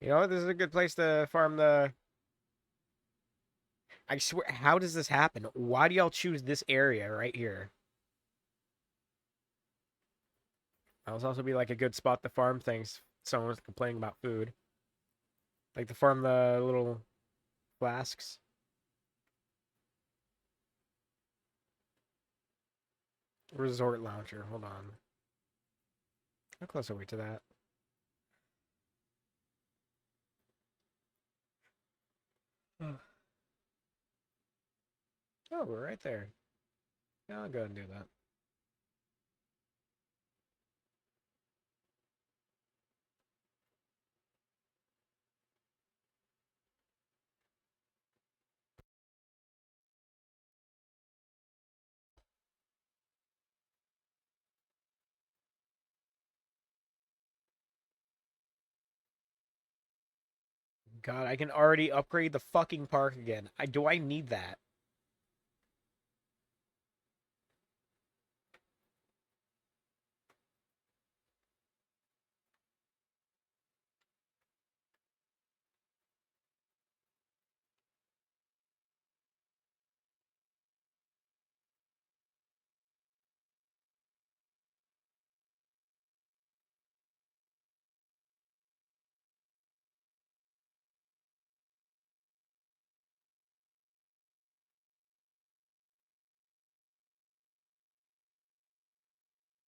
You know, this is a good place to farm the. I swear, how does this happen? Why do y'all choose this area right here? That would also be like a good spot to farm things. Someone's complaining about food. Like to farm the little flasks. Resort launcher. Hold on. How close are we to that? Oh, we're right there. Yeah, I'll go and do that. God, I can already upgrade the fucking park again. I need that?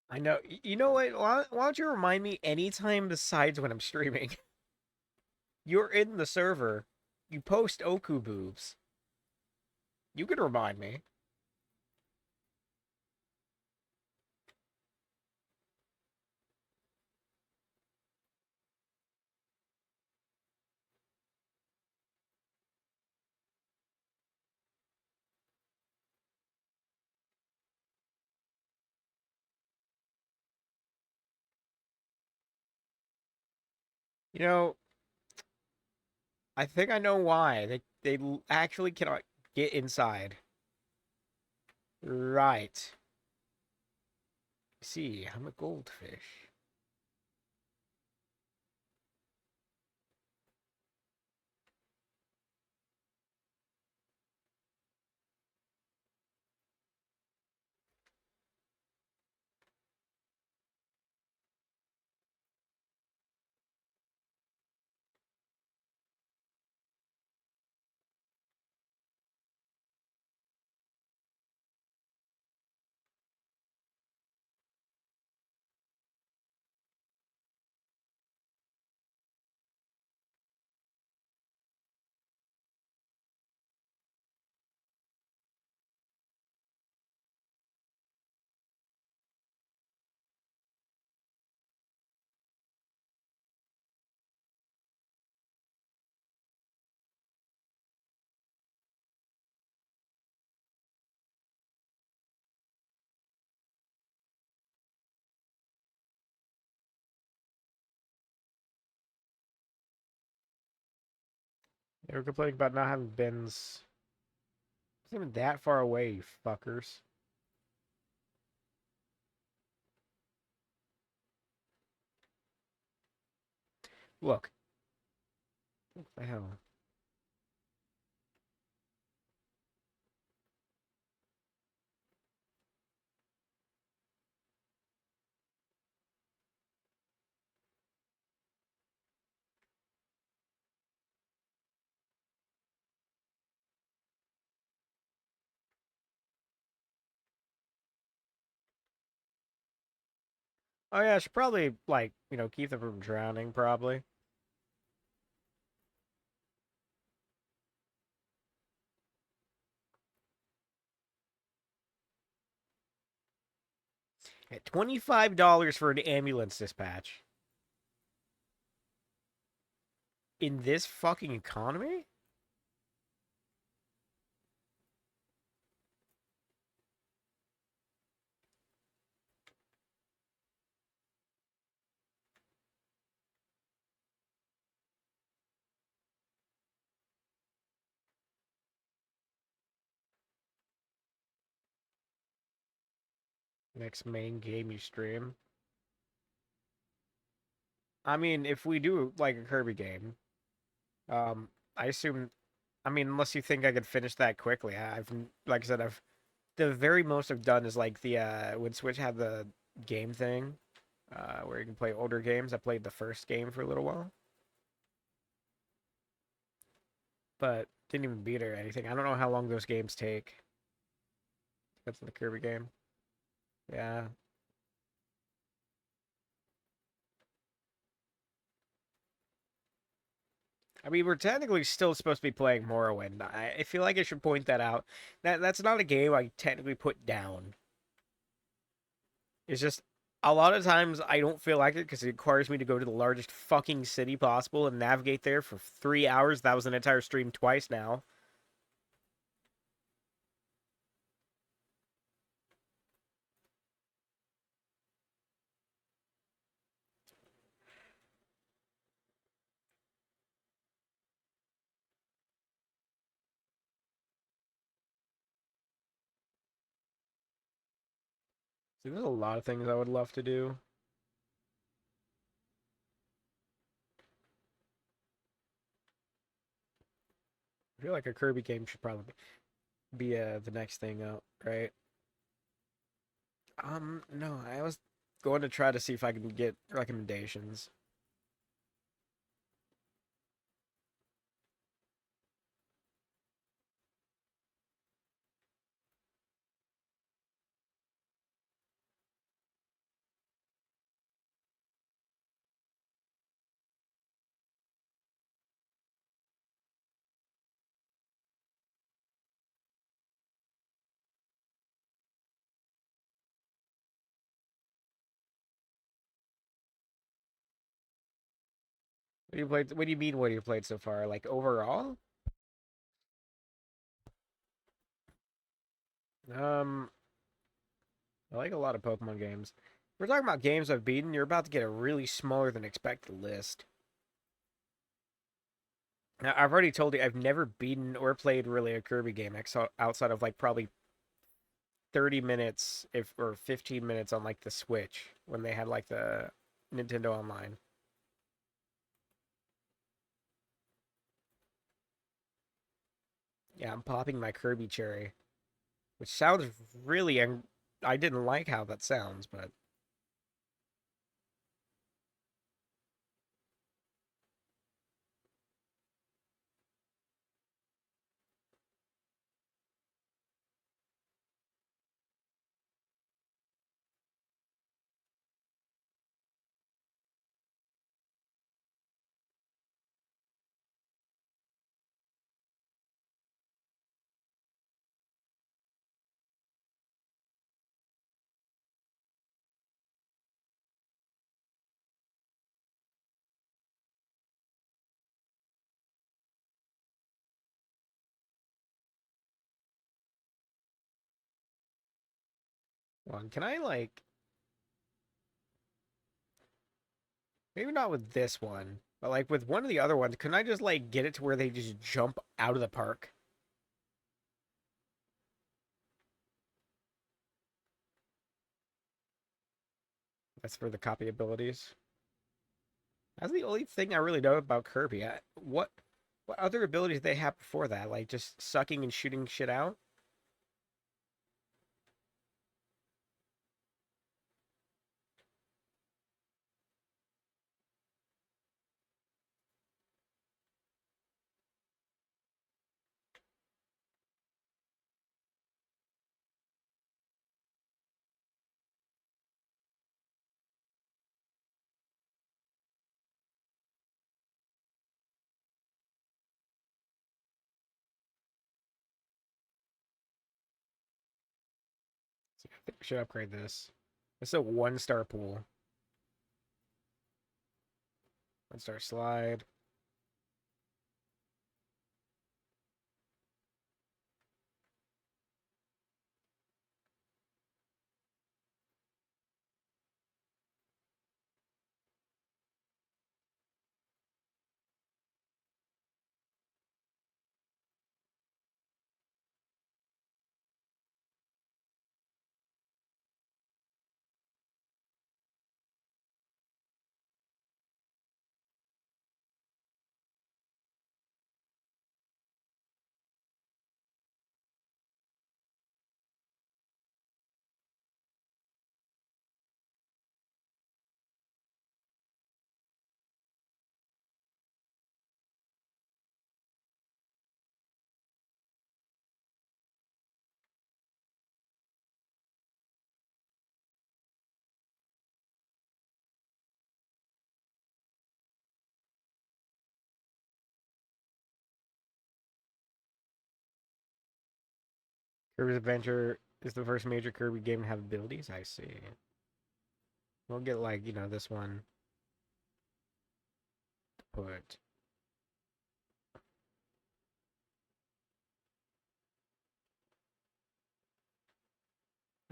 I know. You know what? Why don't you remind me anytime besides when I'm streaming? You're in the server. You post Oku boobs. You can remind me. You know, I think I know why. They actually cannot get inside. Right. See, I'm a goldfish. They were complaining about not having bins. It's not even that far away, you fuckers. Look. What the hell? Oh yeah, I should probably like, keep them from drowning probably. At $25 for an ambulance dispatch. In this fucking economy? Next main game you stream. I mean, if we do like a Kirby game, Um, I assume. I mean, unless you think I could finish that quickly, I've like I said, I've the very most I've done is like the when Switch had the game thing, where you can play older games. I played the first game for a little while, but didn't even beat it or anything. I don't know how long those games take. That's the Kirby game. Yeah. I mean, we're technically still supposed to be playing Morrowind. I feel like I should point that out. That's not a game I technically put down. It's just a lot of times I don't feel like it because it requires me to go to the largest fucking city possible and navigate there for 3 hours. That was an entire stream twice now. So there's a lot of things I would love to do. I feel like a Kirby game should probably be the next thing out, right? No, I was going to try to see if I can get recommendations. What do you played? What do you mean? What do you played so far? Like overall? Um, I like a lot of Pokemon games. If we're talking about games I've beaten, you're about to get a really smaller than expected list. Now, I've already told you I've never beaten or played really a Kirby game outside of like probably 30 minutes if or 15 minutes on like the Switch when they had like the Nintendo Online. Yeah, I'm popping my Kirby cherry, which sounds really I didn't like how that sounds, but well, can I like maybe not with this one, but like with one of the other ones, can I just like get it to where they just jump out of the park? That's for the copy abilities. That's the only thing I really know about Kirby. What other abilities do they have before that? Like just sucking and shooting shit out? So I think we should upgrade this. It's a 1-star pool. 1-star slide. Kirby's Adventure is the first major Kirby game to have abilities. I see. We'll get like this one put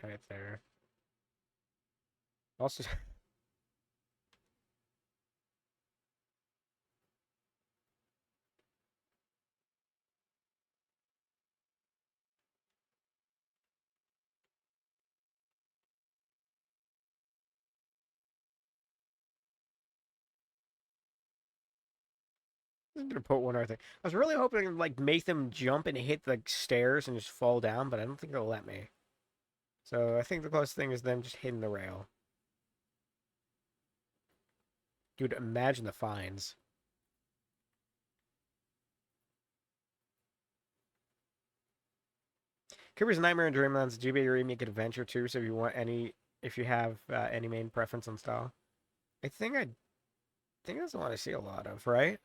right there. Also, I'm gonna put one other thing. I was really hoping to like make them jump and hit the stairs and just fall down, but I don't think they'll let me. So I think the closest thing is them just hitting the rail. Dude, imagine the fines. Kirby's Nightmare and Dreamland's GBA remake adventure too. So if you have any main preference on style, I think that's the one I see a lot of, right?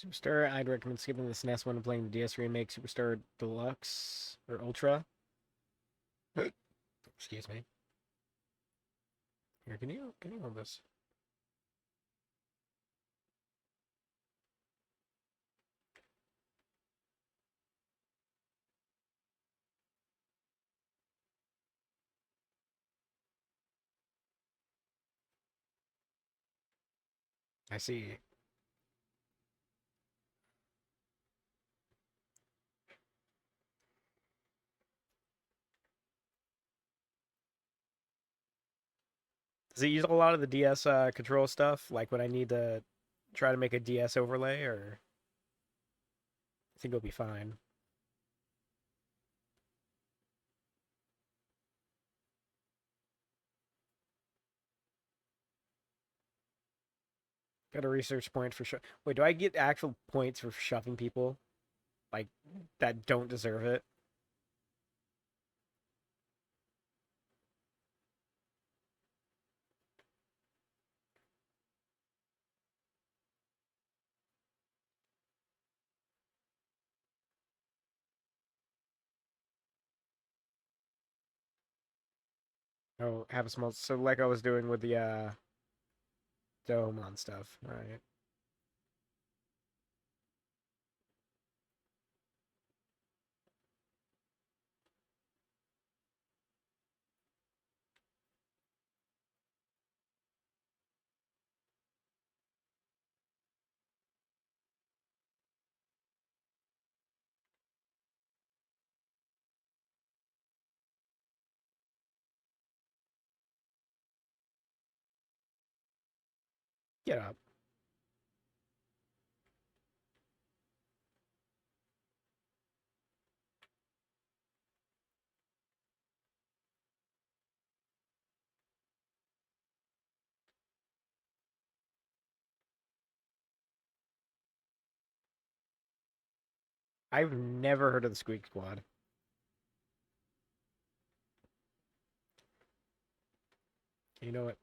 Superstar, I'd recommend skipping the SNES one and playing the DS remake Superstar Deluxe or Ultra. Excuse me. Here, can you hold this? I see. Does it use a lot of the DS control stuff? Like when I need to try to make a DS overlay, or I think it'll be fine. Got a research point for sure. Wait, do I get actual points for shoving people like that don't deserve it? Oh, have a small. So like I was doing with the dome on stuff. All right. Get up. I've never heard of the Squeak Squad. You know what?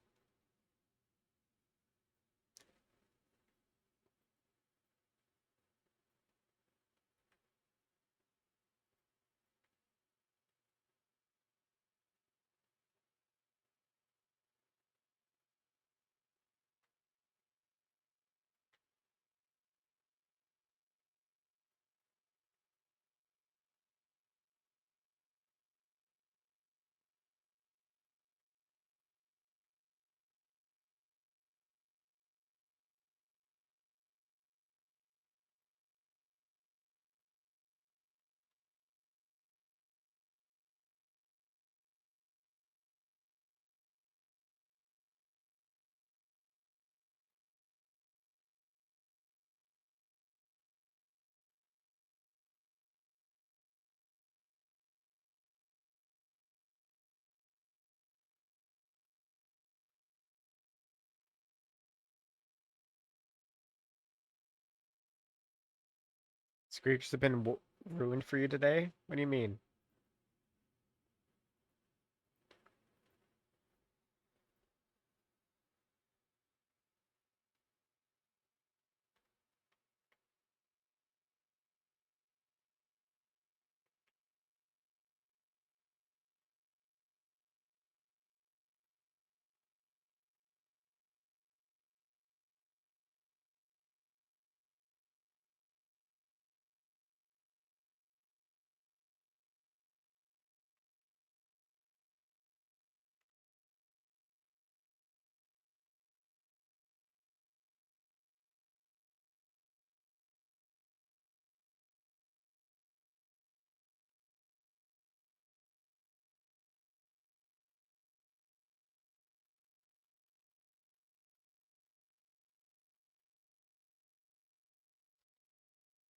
Screeches have been ruined for you today? What do you mean?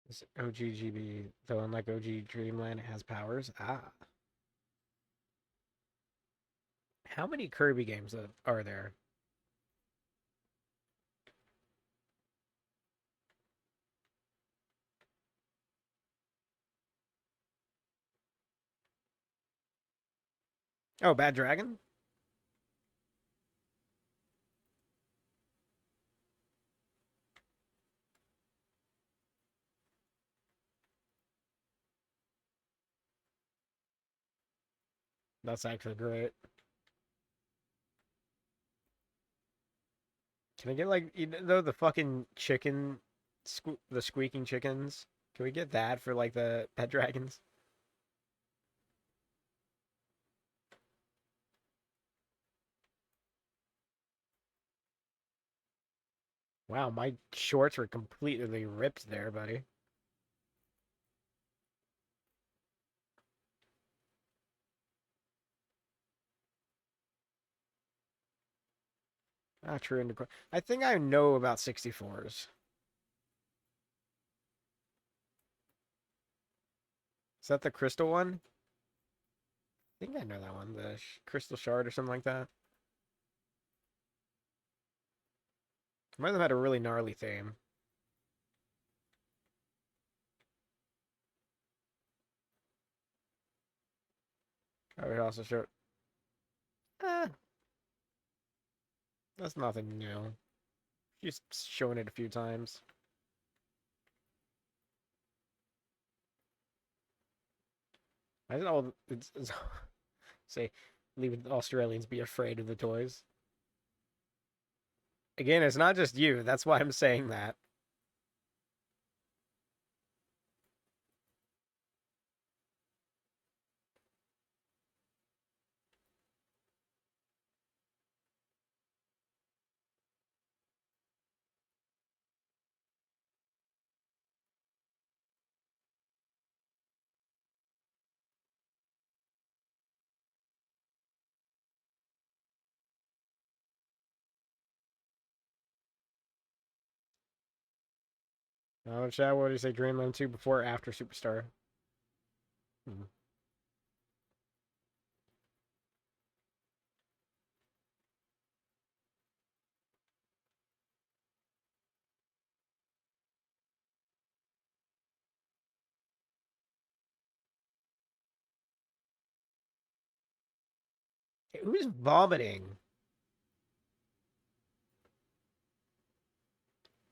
This OGGB, though unlike OG Dreamland, it has powers. Ah. How many Kirby games are there? Oh, Bad Dragon? That's actually great. Can I get like the fucking chicken, the squeaking chickens? Can we get that for like the pet dragons? Wow, my shorts were completely ripped there, buddy. Ah, true. I think I know about 64s. Is that the crystal one? I think I know that one. The crystal shard or something like that. Might have had a really gnarly theme. I would also show. Eh, that's nothing new. Just showing it a few times. I don't know. It's say, leaving Australians be afraid of the toys. Again, it's not just you. That's why I'm saying that. Oh, chat, what do you say? Dreamland 2 before or after Superstar? Hmm. Hey, who's vomiting?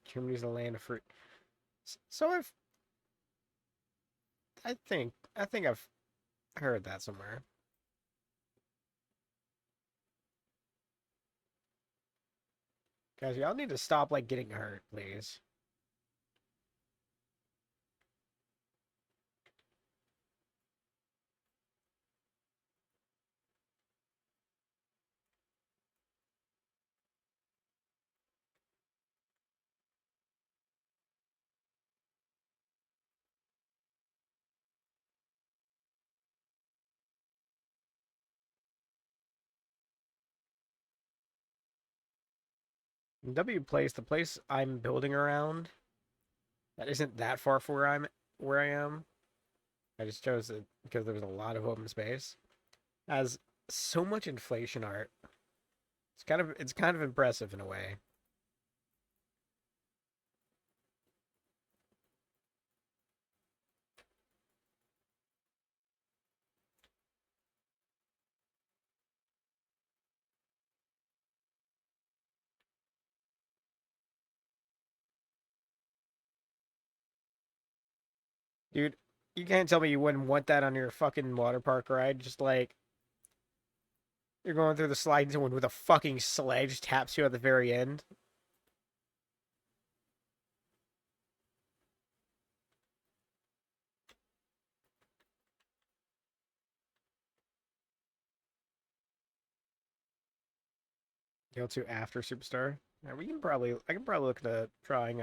Germany's the land of fruit. So I think I've heard that somewhere. Guys, y'all need to stop like getting hurt, please. W place, the place I'm building around, that isn't that far from where I am. I just chose it because there was a lot of open space. Has so much inflation art. It's kind of impressive in a way. Dude, you can't tell me you wouldn't want that on your fucking water park ride. Just like you're going through the slide zone with a fucking sledge taps you at the very end. Go to after Superstar. Yeah, I can probably look at trying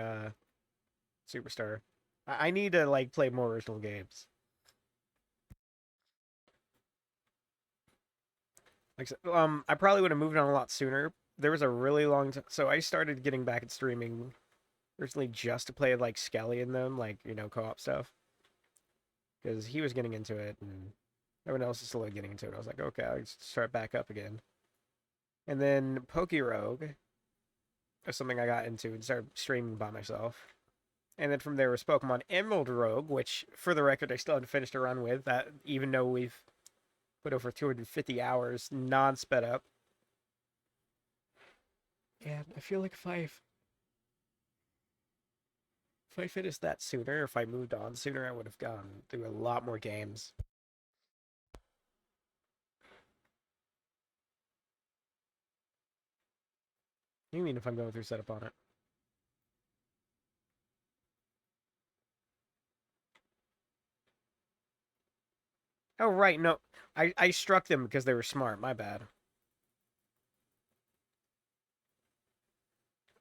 Superstar. I need to like play more original games. I probably would have moved on a lot sooner. There was a really long time, so I started getting back at streaming recently just to play like Skelly and them, like co-op stuff, because he was getting into it and everyone else is slowly getting into it. I was like, okay, I'll start back up again. And then Poke Rogue is something I got into and started streaming by myself. And then from there was Pokemon Emerald Rogue, which, for the record, I still haven't finished a run with. That even though we've put over 250 hours non-sped up. And I feel like if I finished that sooner, if I moved on sooner, I would have gone through a lot more games. What do you mean if I'm going through setup on it? Oh right, no. I struck them because they were smart, my bad.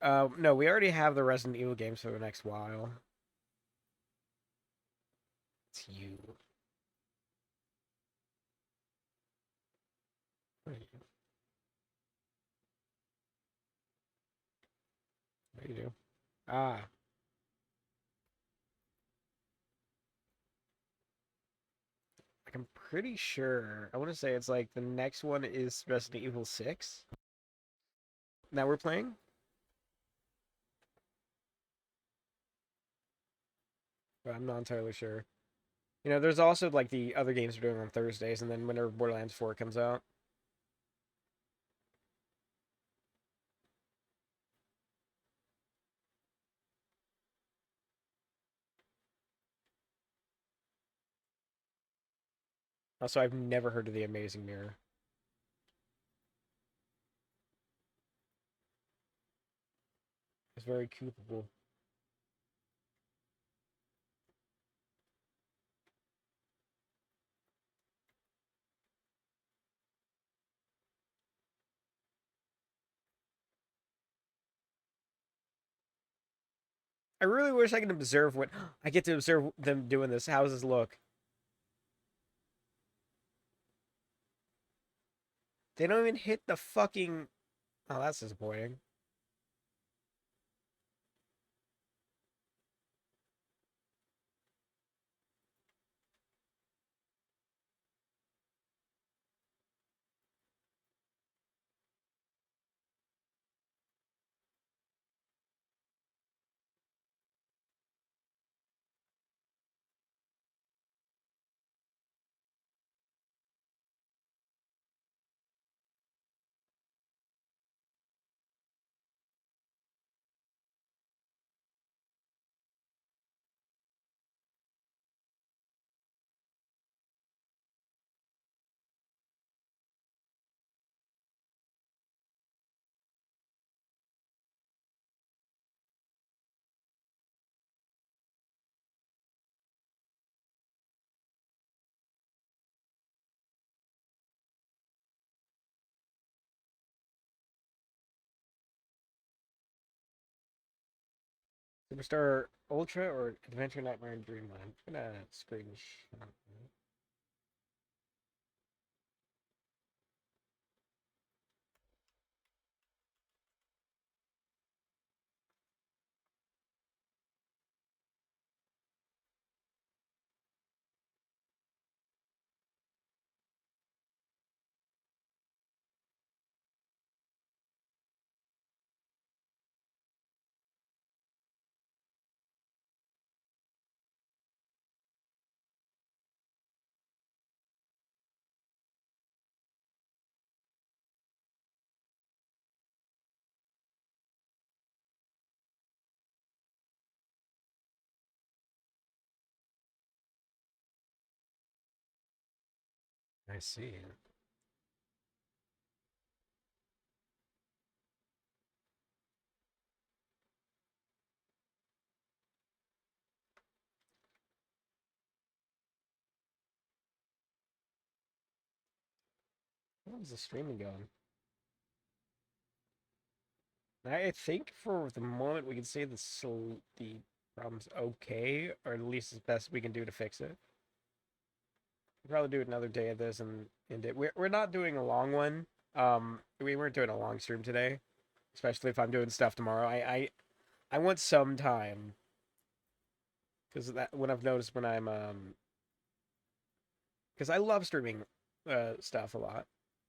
No, we already have the Resident Evil games for the next while. It's you. What do you do? Ah, like I'm pretty sure. I want to say it's like the next one is Resident Evil 6 that we're playing. But I'm not entirely sure. There's also like the other games we're doing on Thursdays, and then whenever Borderlands 4 comes out. Also, I've never heard of the Amazing Mirror. It's very capable. I really wish I could observe what I get to observe them doing this. How does this look? They don't even hit the fucking. Oh, that's disappointing. Superstar Ultra or Adventure Nightmare and Dreamland? I'm gonna screenshot. I see. How's the streaming going? I think for the moment we can say the problem's okay, or at least as best we can do to fix it. We'll probably do another day of this and end it. We're not doing a long one. We weren't doing a long stream today, especially if I'm doing stuff tomorrow. I want some time because that when I've noticed when I'm because I love streaming stuff a lot.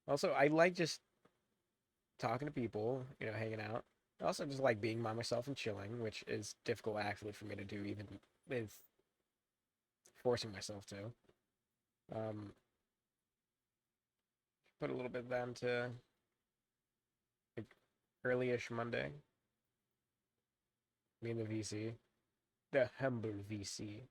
Also, I like just talking to people, hanging out. I also just like being by myself and chilling, which is difficult actually for me to do, even with forcing myself to. Um, put a little bit down to like early-ish Monday. Me and the VC, the humble VC.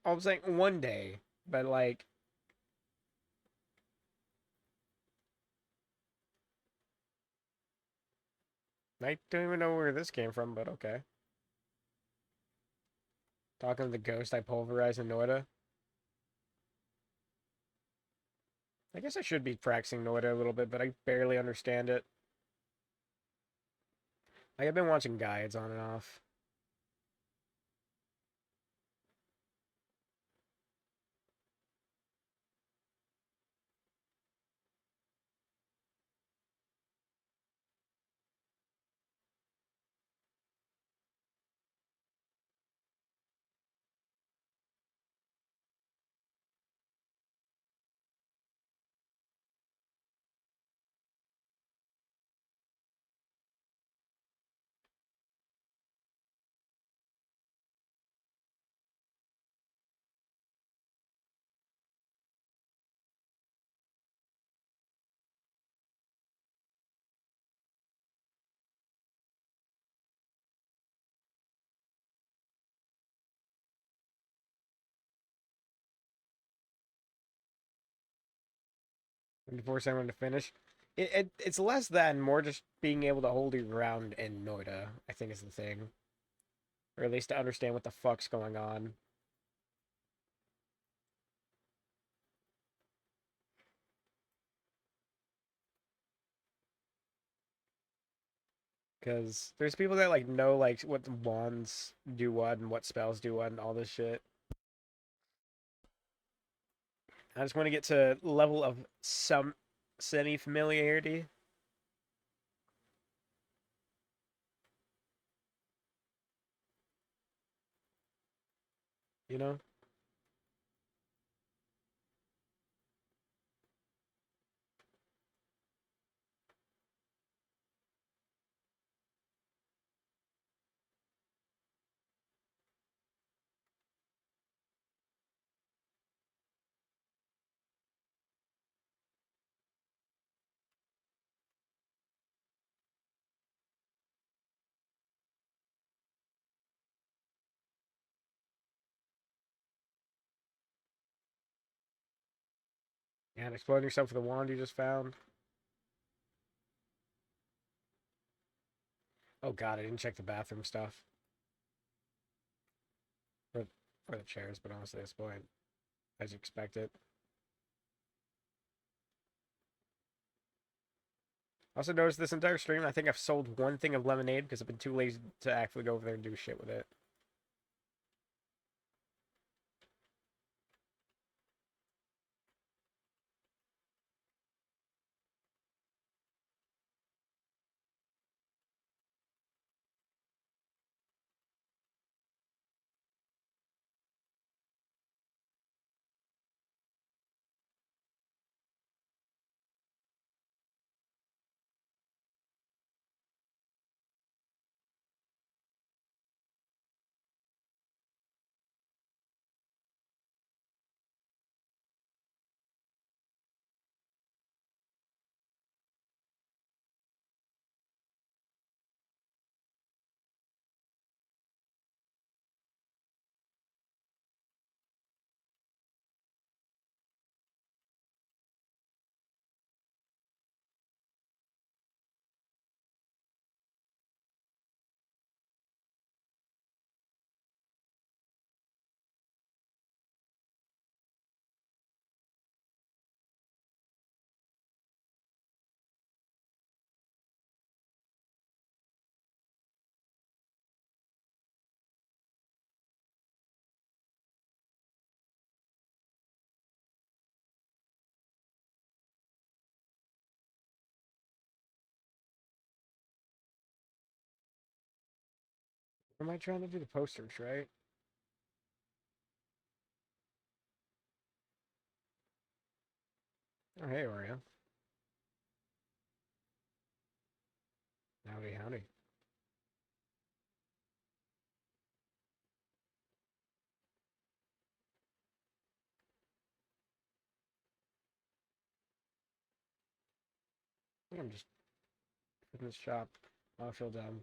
I'm saying one day, but like I don't even know where this came from, but okay. Talking to the ghost I pulverized in Noida. I guess I should be practicing Noida a little bit, but I barely understand it. Like I've been watching guides on and off. And force anyone to finish. It's less than more just being able to hold your ground in Noida, I think is the thing. Or at least to understand what the fuck's going on. Because there's people that like know like what wands do what and what spells do what and all this shit. I just want to get to level of some semi familiarity, you know? And exploding yourself with a wand you just found. Oh god, I didn't check the bathroom stuff. For, for the chairs, but honestly, that's point. As you expect it. Also noticed this entire stream, I think I've sold one thing of lemonade because I've been too lazy to actually go over there and do shit with it. Am I trying to do the posters, right? Oh, hey, Oreo. Howdy, howdy. I'm just in this shop. I feel dumb.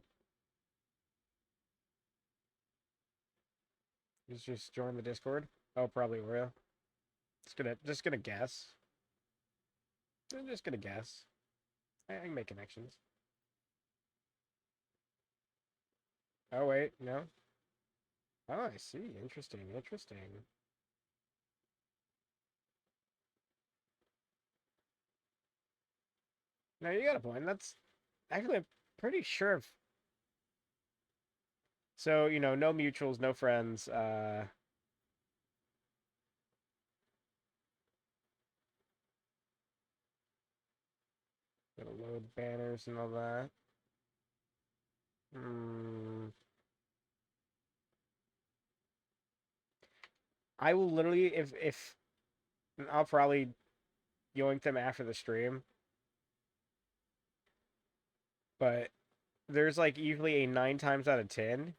Just join the Discord. Oh, probably Oreo. Just gonna guess. I'm just gonna guess. I can make connections. Oh wait, no. Oh, I see. Interesting, interesting. No, you got a point. That's actually I'm pretty sure of. So, no mutuals, no friends. Gotta load banners and all that. Hmm. I will literally, if I'll probably yoink them after the stream, but there's like usually a 9 times out of 10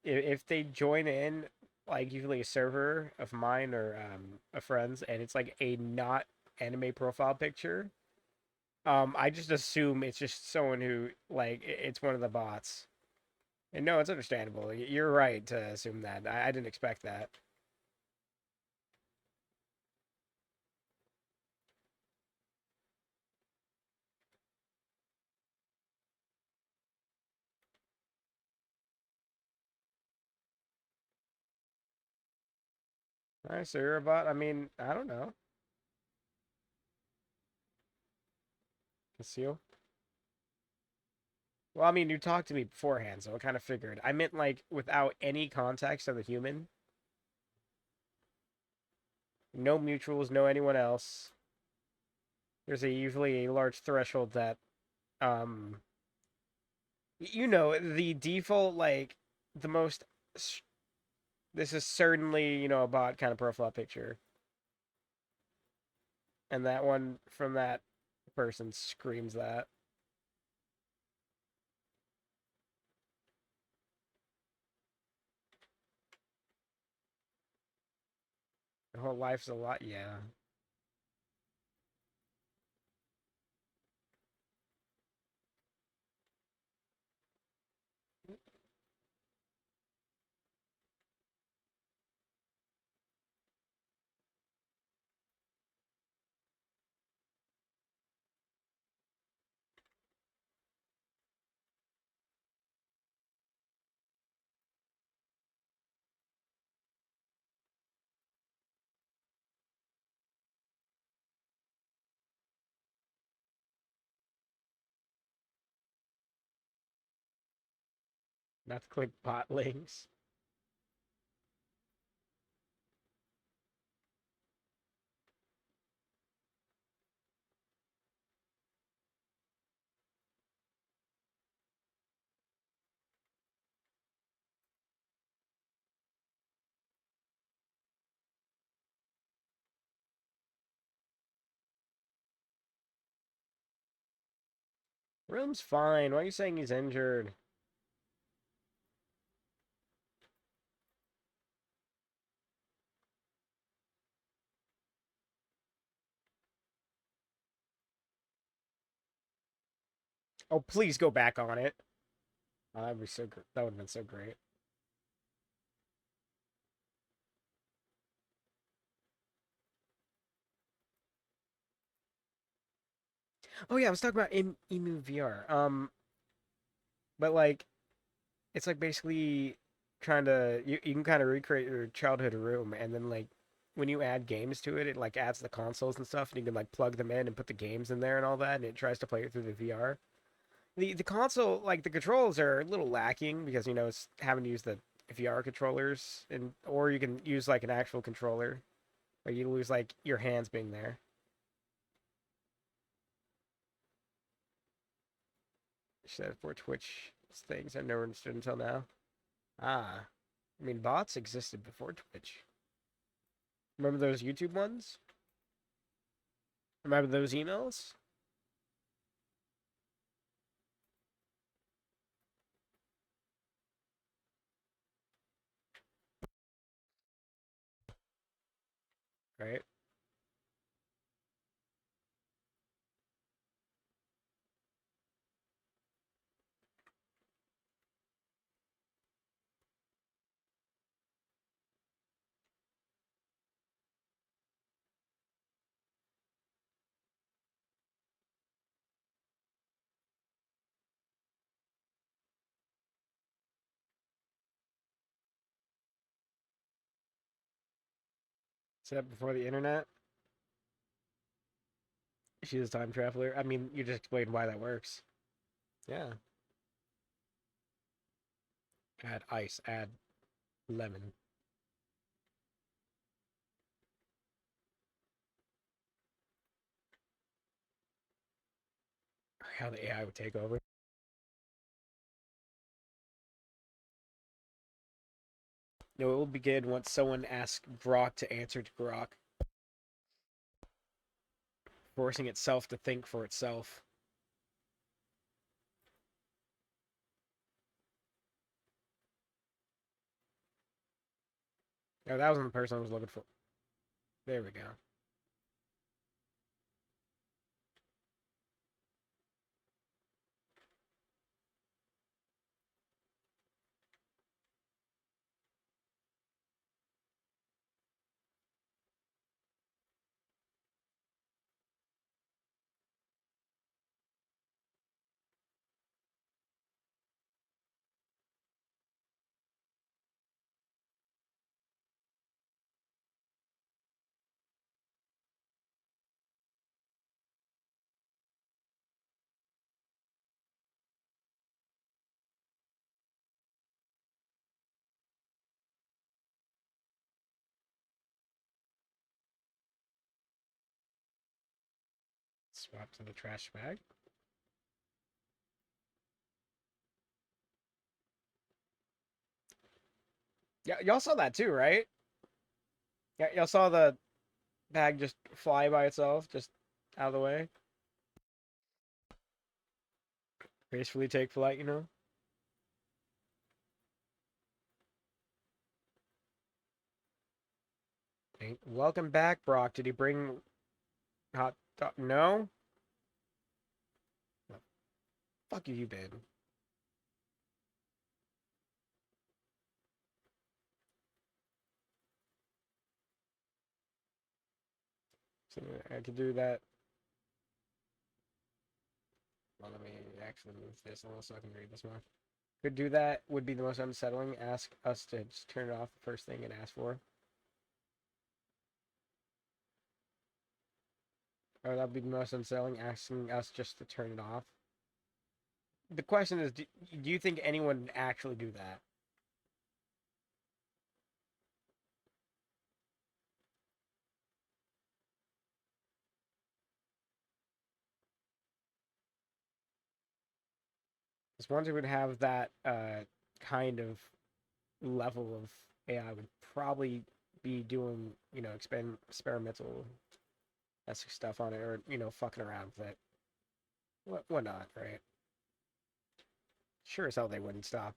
if they join in, like usually a server of mine or a friend's, and it's like a not anime profile picture. I just assume it's just someone who like it's one of the bots. And no, it's understandable. You're right to assume that. I didn't expect that. All right, so you're a bot. I mean, I don't know. Conceal. Well, I mean, you talked to me beforehand, so I kind of figured. I meant like without any context of the human, no mutuals, no anyone else. There's usually a large threshold that um the default like the most this is certainly a bot kind of profile picture, and that one from that person screams that the whole life's a lot. Yeah. Not to click bot links. Room's fine. Why are you saying he's injured? Oh, please go back on it. Oh, that'd be so great. That would have been so great. Oh yeah, I was talking about Emu VR. But like it's like basically trying to you can kind of recreate your childhood room, and then like when you add games to it, it like adds the consoles and stuff, and you can like plug them in and put the games in there and all that, and it tries to play it through the VR. The console, like the controls are a little lacking because it's having to use the VR controllers, and or you can use like an actual controller, but you lose like your hands being there. She said for Twitch things I never understood until now. Ah, I mean, bots existed before Twitch. Remember those YouTube ones? Remember those emails? Right? Except before the internet. She's a time traveler. I mean, you just explained why that works. Yeah. Add ice. Add lemon. How the AI would take over. No, it will begin once someone asks Grok to answer to Grok, forcing itself to think for itself. No, that wasn't the person I was looking for. There we go. Swap to the trash bag. Yeah, y'all saw that too, right? Yeah, y'all saw the bag just fly by itself, just out of the way. Gracefully take flight, you know? Hey, welcome back, Brock. Did he bring hot dog? No? What the fuck have you been? So I could do that. Well, let me actually move this a little so I can read this more. Could do that would be the most unsettling. Ask us to just turn it off the first thing and ask for. Or that'd be the most unsettling, asking us just to turn it off. The question is, do you think anyone would actually do that? Because once it would have that kind of level of AI, would probably be doing, experimental stuff on it, or fucking around with it. What not, right? Sure as hell they wouldn't stop.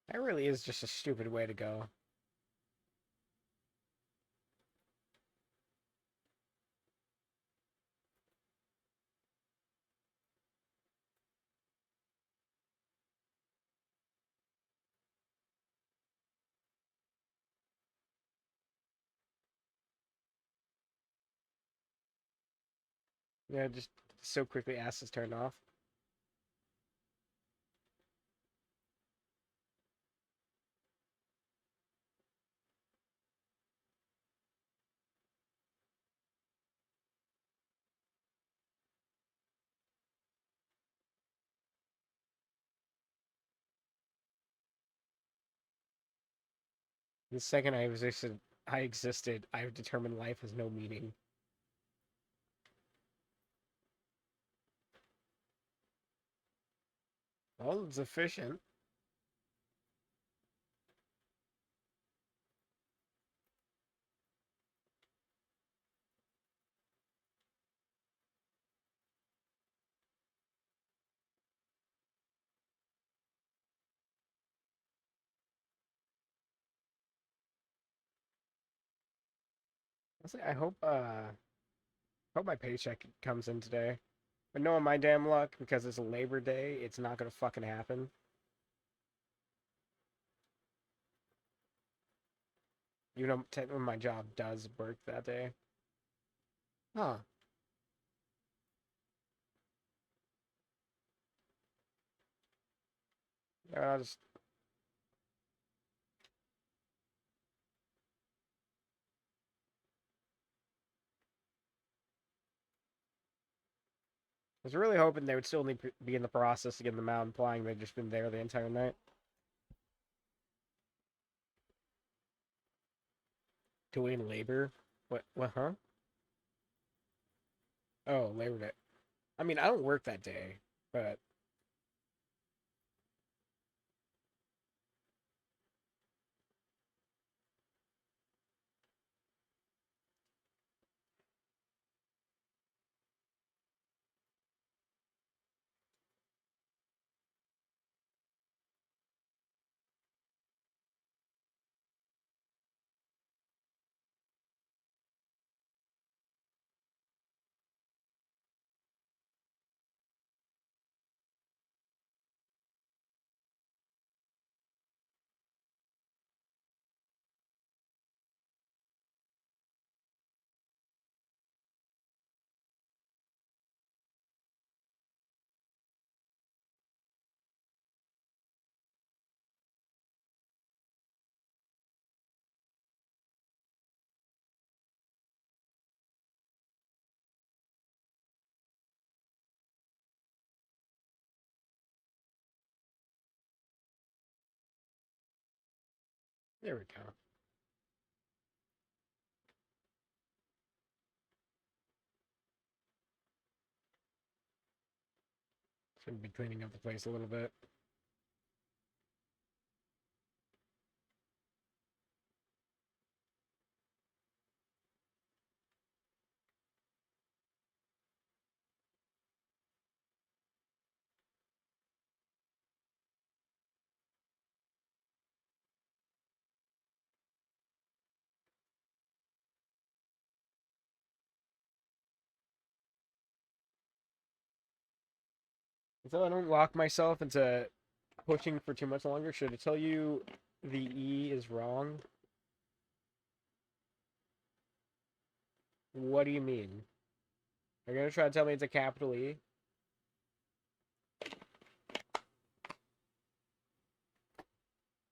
That really is just a stupid way to go. Yeah, just so quickly ass is turned off. The second I existed, I've determined life has no meaning. Well, it's efficient. Honestly, I hope my paycheck comes in today. But knowing my damn luck, because it's Labor Day, it's not gonna fucking happen. You know, technically my job does work that day. Huh. I was really hoping they would still need to be in the process to get them out, implying they've just been there the entire night. Doing labor? What, huh? Oh, Labor Day. I mean, I don't work that day, but there we go. Should be cleaning up the place a little bit. So I don't lock myself into pushing for too much longer, should it tell you the E is wrong? What do you mean? You're gonna try to tell me it's a capital E?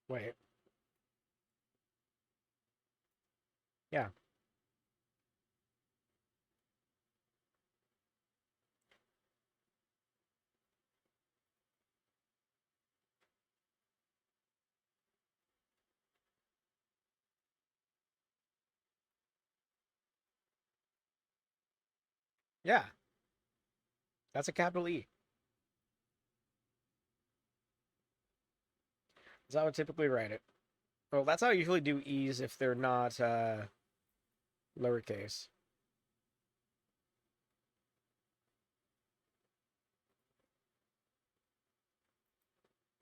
Wait. Yeah. Yeah. That's a capital E. That's how I would typically write it. Well, that's how I usually do E's if they're not lowercase.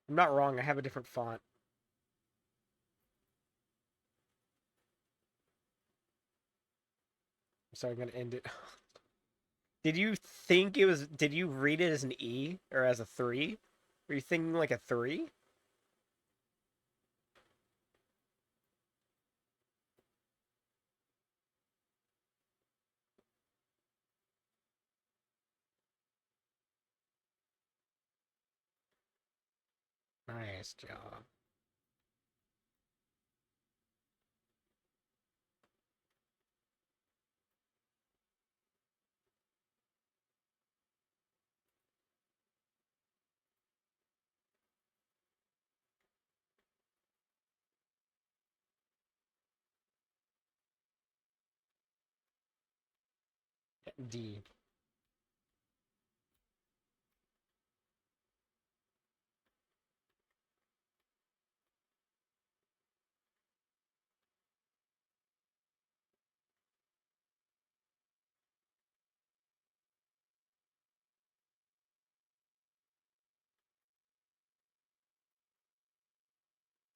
I'm not wrong, I have a different font. So I'm gonna end it. Did you read it as an E or as a 3? Were you thinking like a 3? Nice job. D.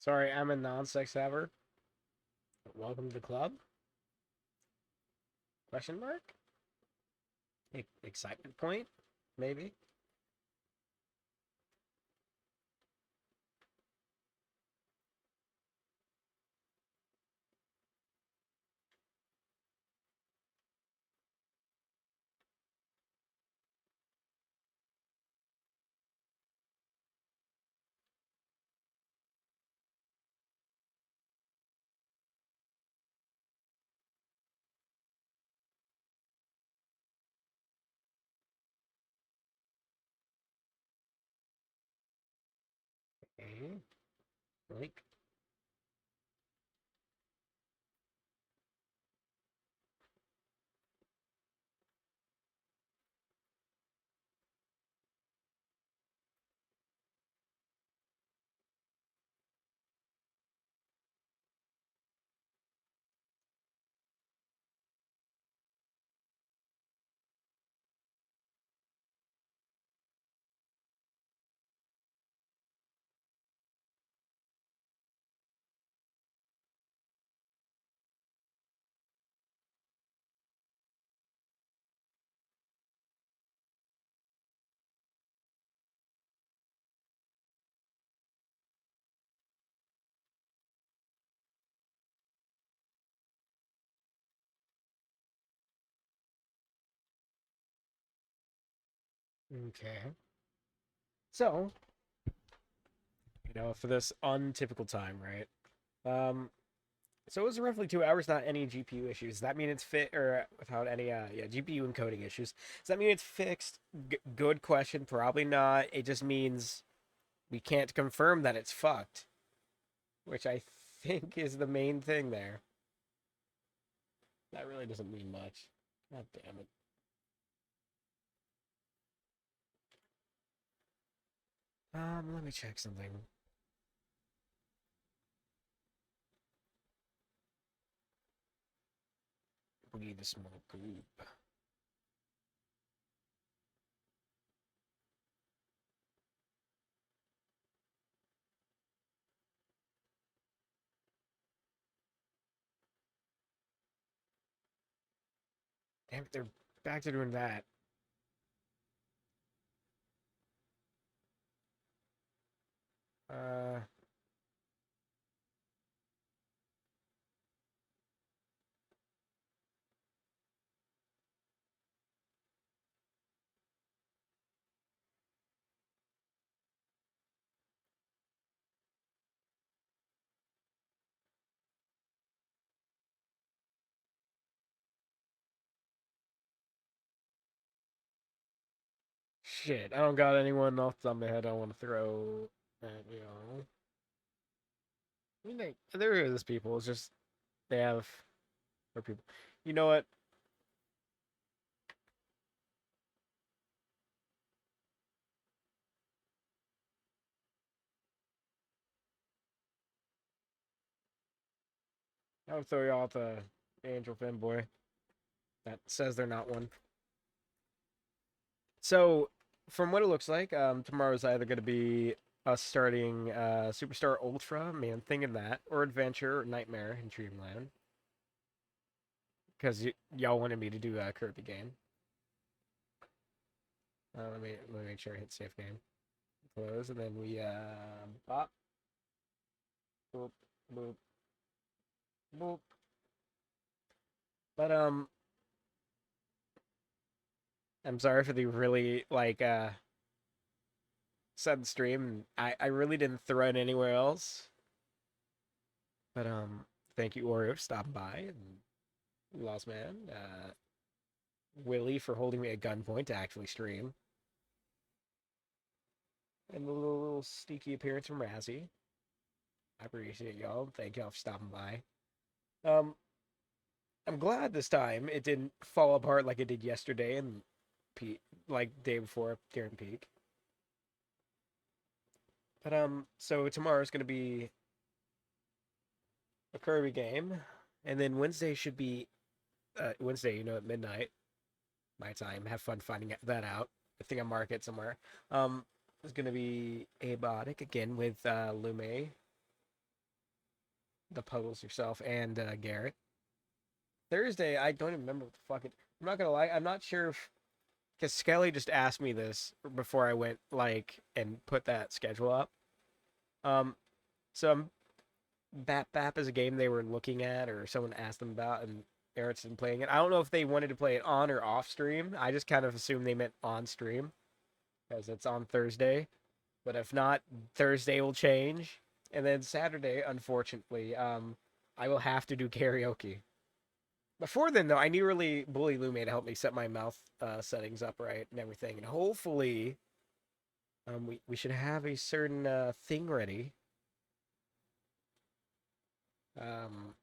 Sorry, I'm a non-sex haver. Welcome to the club? Question mark? Excitement point? Maybe. Okay. Like. Okay. So, for this untypical time, right? So it was roughly 2 hours, not any GPU issues. Does that mean it's fit or without any GPU encoding issues? Does that mean it's fixed? Good question. Probably not. It just means we can't confirm that it's fucked, which I think is the main thing there. That really doesn't mean much. God damn it. Let me check something. We need the small group. Damn it, they're back to doing that. Uh, Shit, I don't got anyone off the top of my head I want to throw at, I mean, there is people. It's just they have or people. You know what? I'll throw you off the Angel Fanboy that says they're not one. So, from what it looks like, tomorrow's either going to be us starting Superstar Ultra, man, thinking that, or Adventure or Nightmare in Dreamland. Because y'all wanted me to do a Kirby game. Let me make sure I hit save game. Close, and then we pop, boop, boop, boop. But I'm sorry for the really sudden stream. I really didn't throw it anywhere else. But thank you Oreo for stopping by and Lost Man, Willie for holding me at gunpoint to actually stream, and the little sneaky appearance from Razzie. I appreciate y'all. Thank y'all for stopping by. Um, I'm glad this time it didn't fall apart like it did yesterday and like day before during peak. But so tomorrow's gonna be a Kirby game, and then Wednesday should be Wednesday, at midnight my time. Have fun finding that out. I think I mark it somewhere. It's gonna be Abiotic again with Lume. the puzzles yourself and Garrett. Thursday, I don't even remember what the fuck it. I'm not gonna lie, I'm not sure if because Skelly just asked me this before I went and put that schedule up. Um, so Bap is a game they were looking at or someone asked them about, and Eric's been playing it. I don't know if they wanted to play it on or off stream. I just kind of assumed they meant on stream because it's on Thursday. But if not, Thursday will change, and then Saturday, unfortunately, I will have to do karaoke. Before then, though, I need really Bully Lume to help me set my mouth settings up right and everything, and hopefully, we should have a certain thing ready. Um,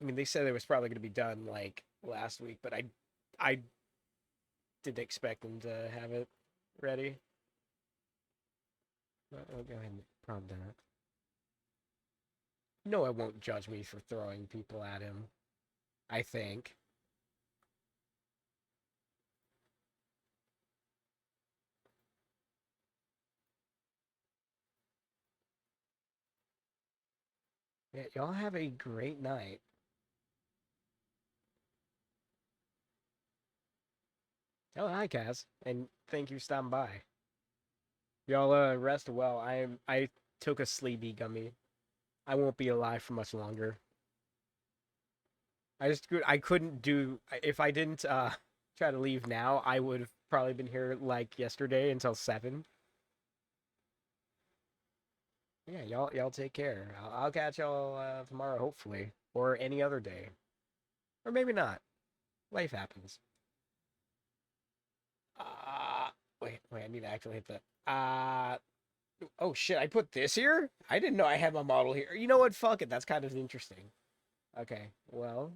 I mean, they said it was probably going to be done like last week, but I didn't expect them to have it ready. I'll go ahead and prompt that. Noah won't judge me for throwing people at him. I think. Yeah, y'all have a great night. Oh, hi, Kaz, and thank you for stopping by. Y'all rest well. I took a sleepy gummy. I won't be alive for much longer. I couldn't do if I didn't try to leave now. I would have probably been here like yesterday until 7. Yeah, y'all take care. I'll catch y'all tomorrow hopefully, or any other day, or maybe not. Life happens. Uh wait. I need to actually hit the. Oh shit! I put this here. I didn't know I had my model here. You know what? Fuck it. That's kind of interesting. Okay. Well.